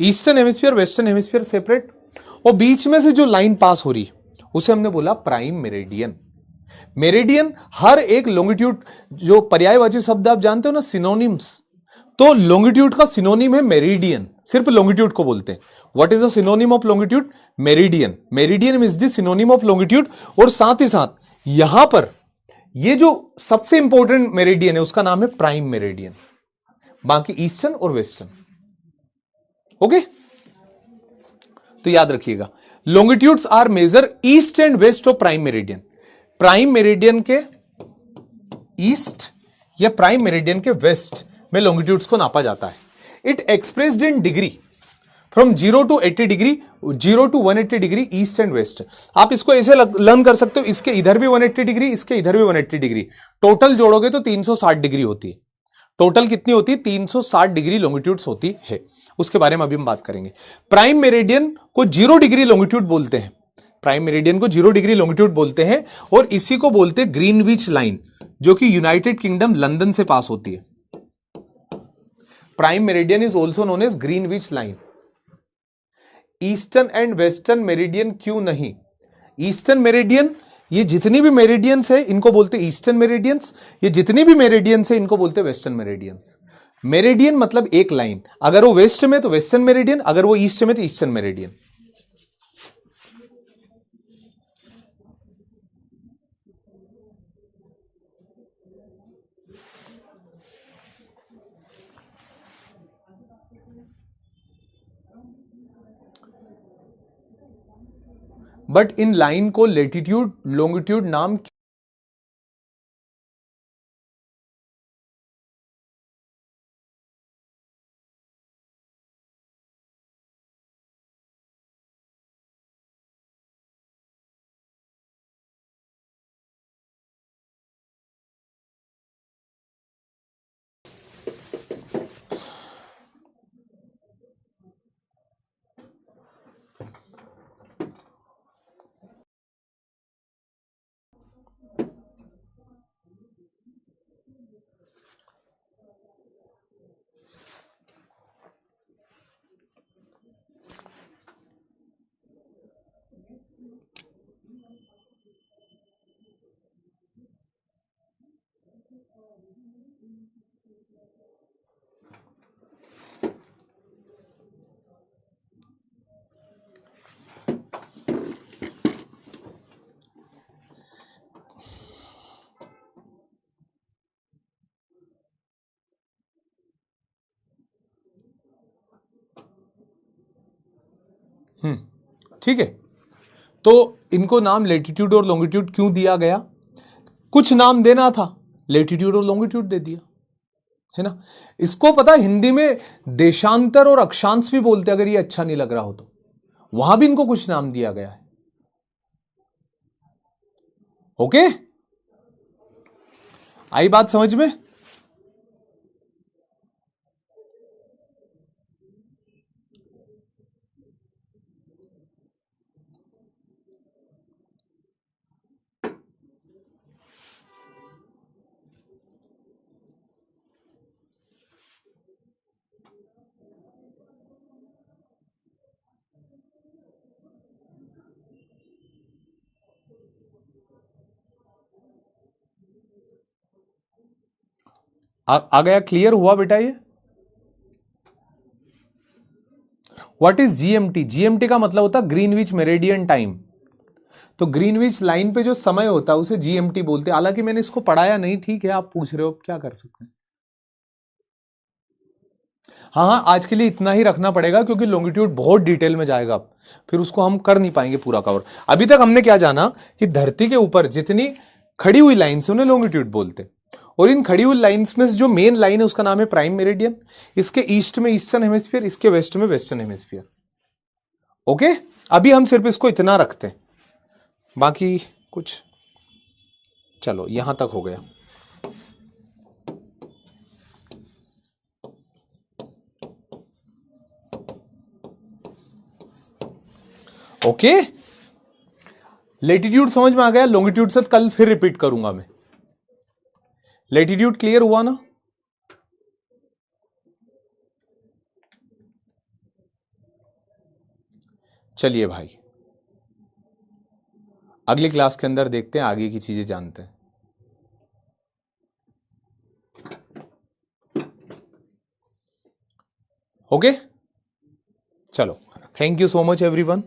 Speaker 1: Eastern hemisphere, western hemisphere separate, और बीच में से जो लाइन पास हो रही है उसे हमने बोला प्राइम मेरिडियन। मेरिडियन हर एक लॉन्गिट्यूड, जो पर्यायवाची शब्द आप जानते हो ना, सिनोनिम्स, तो लॉन्गिट्यूड का सिनोनिम है मेरिडियन। सिर्फ लॉन्गिट्यूड को बोलते हैं। What is the synonym of longitude? Meridian. Meridian is the synonym of longitude. और साथ ही साथ यहां पर ये जो सबसे इंपॉर्टेंट मेरिडियन है उसका नाम है प्राइम मेरिडियन, बाकी ईस्टर्न और वेस्टर्न। ओके, तो याद रखिएगा, longitudes are major east and west of prime meridian. Prime meridian के ईस्ट या प्राइम मेरिडियन के वेस्ट में लॉन्गिट्यूड्स को नापा जाता है। It expressed in degree from 0 to 80 degree, 0 to 180 degree east and west. आप इसको ऐसे लर्न कर सकते हो, इसके इधर भी 180 डिग्री, इसके इधर भी 180 डिग्री, टोटल जोड़ोगे तो 360 डिग्री होती है। टोटल कितनी होती है? 360 डिग्री लॉन्गिट्यूड्स होती है। उसके बारे में अभी हम बात करेंगे। प्राइम मेरिडियन को 0 डिग्री लॉन्गिट्यूड बोलते हैं। प्राइम मेरिडियन को 0 डिग्री लॉन्गिट्यूड बोलते हैं, और इसी को बोलते हैं ग्रीनविच लाइन, जो कि यूनाइटेड किंगडम लंदन से पास होती है। Prime meridian is also known as Greenwich line. Eastern and western meridian क्यों नहीं? ईस्टर्न मेरिडियन, ये जितनी भी मेरिडियंस है इनको बोलते ईस्टर्न मेरिडियंस, ये जितनी भी मेरिडियंस है इनको बोलते वेस्टर्न मेरिडियंस। मेरिडियन मतलब एक लाइन, अगर वो वेस्ट में तो वेस्टर्न मेरिडियन, अगर वो ईस्ट में तो eastern meridian. But in line को लेटिट्यूड लॉन्गिट्यूड नाम ठीक है, तो इनको नाम लेटीट्यूड और लॉन्गिट्यूड क्यों दिया गया? कुछ नाम देना था, लेटीट्यूड और लॉन्गिट्यूड दे दिया, है ना। इसको पता हिंदी में देशांतर और अक्षांश भी बोलते, अगर ये अच्छा नहीं लग रहा हो तो, वहां भी इनको कुछ नाम दिया गया है। ओके, आई बात समझ में? आ गया, क्लियर हुआ बेटा ये? What is GMT? जीएमटी का मतलब होता है ग्रीनविच मेरिडियन टाइम। तो ग्रीनविच लाइन पे जो समय होता है उसे जीएमटी बोलते हैं। हालांकि मैंने इसको पढ़ाया नहीं, ठीक है, आप पूछ रहे हो, क्या कर सकते हैं। हाँ हाँ, आज के लिए इतना ही रखना पड़ेगा क्योंकि लॉन्गिट्यूड बहुत डिटेल में जाएगा अब, फिर उसको हम कर नहीं पाएंगे पूरा कवर। अभी तक हमने क्या जाना कि धरती के ऊपर जितनी खड़ी हुई लाइन्स उन्हें लॉन्गिट्यूड बोलते, और इन खड़ी हुई लाइन्स में जो मेन लाइन है उसका नाम है प्राइम मेरिडियन। इसके ईस्ट में ईस्टर्न हेमिस्फीयर, इसके वेस्ट में वेस्टर्न हेमिस्फीयर। ओके, अभी हम सिर्फ इसको इतना रखते हैं, बाकी कुछ, चलो यहां तक हो गया। ओके, लेटीट्यूड समझ में आ गया। लॉन्गिट्यूड से कल फिर रिपीट करूंगा मैं। लेटीट्यूड क्लियर हुआ ना? चलिए भाई, अगली क्लास के अंदर देखते हैं, आगे की चीजें जानते हैं। ओके, चलो, thank you so much everyone.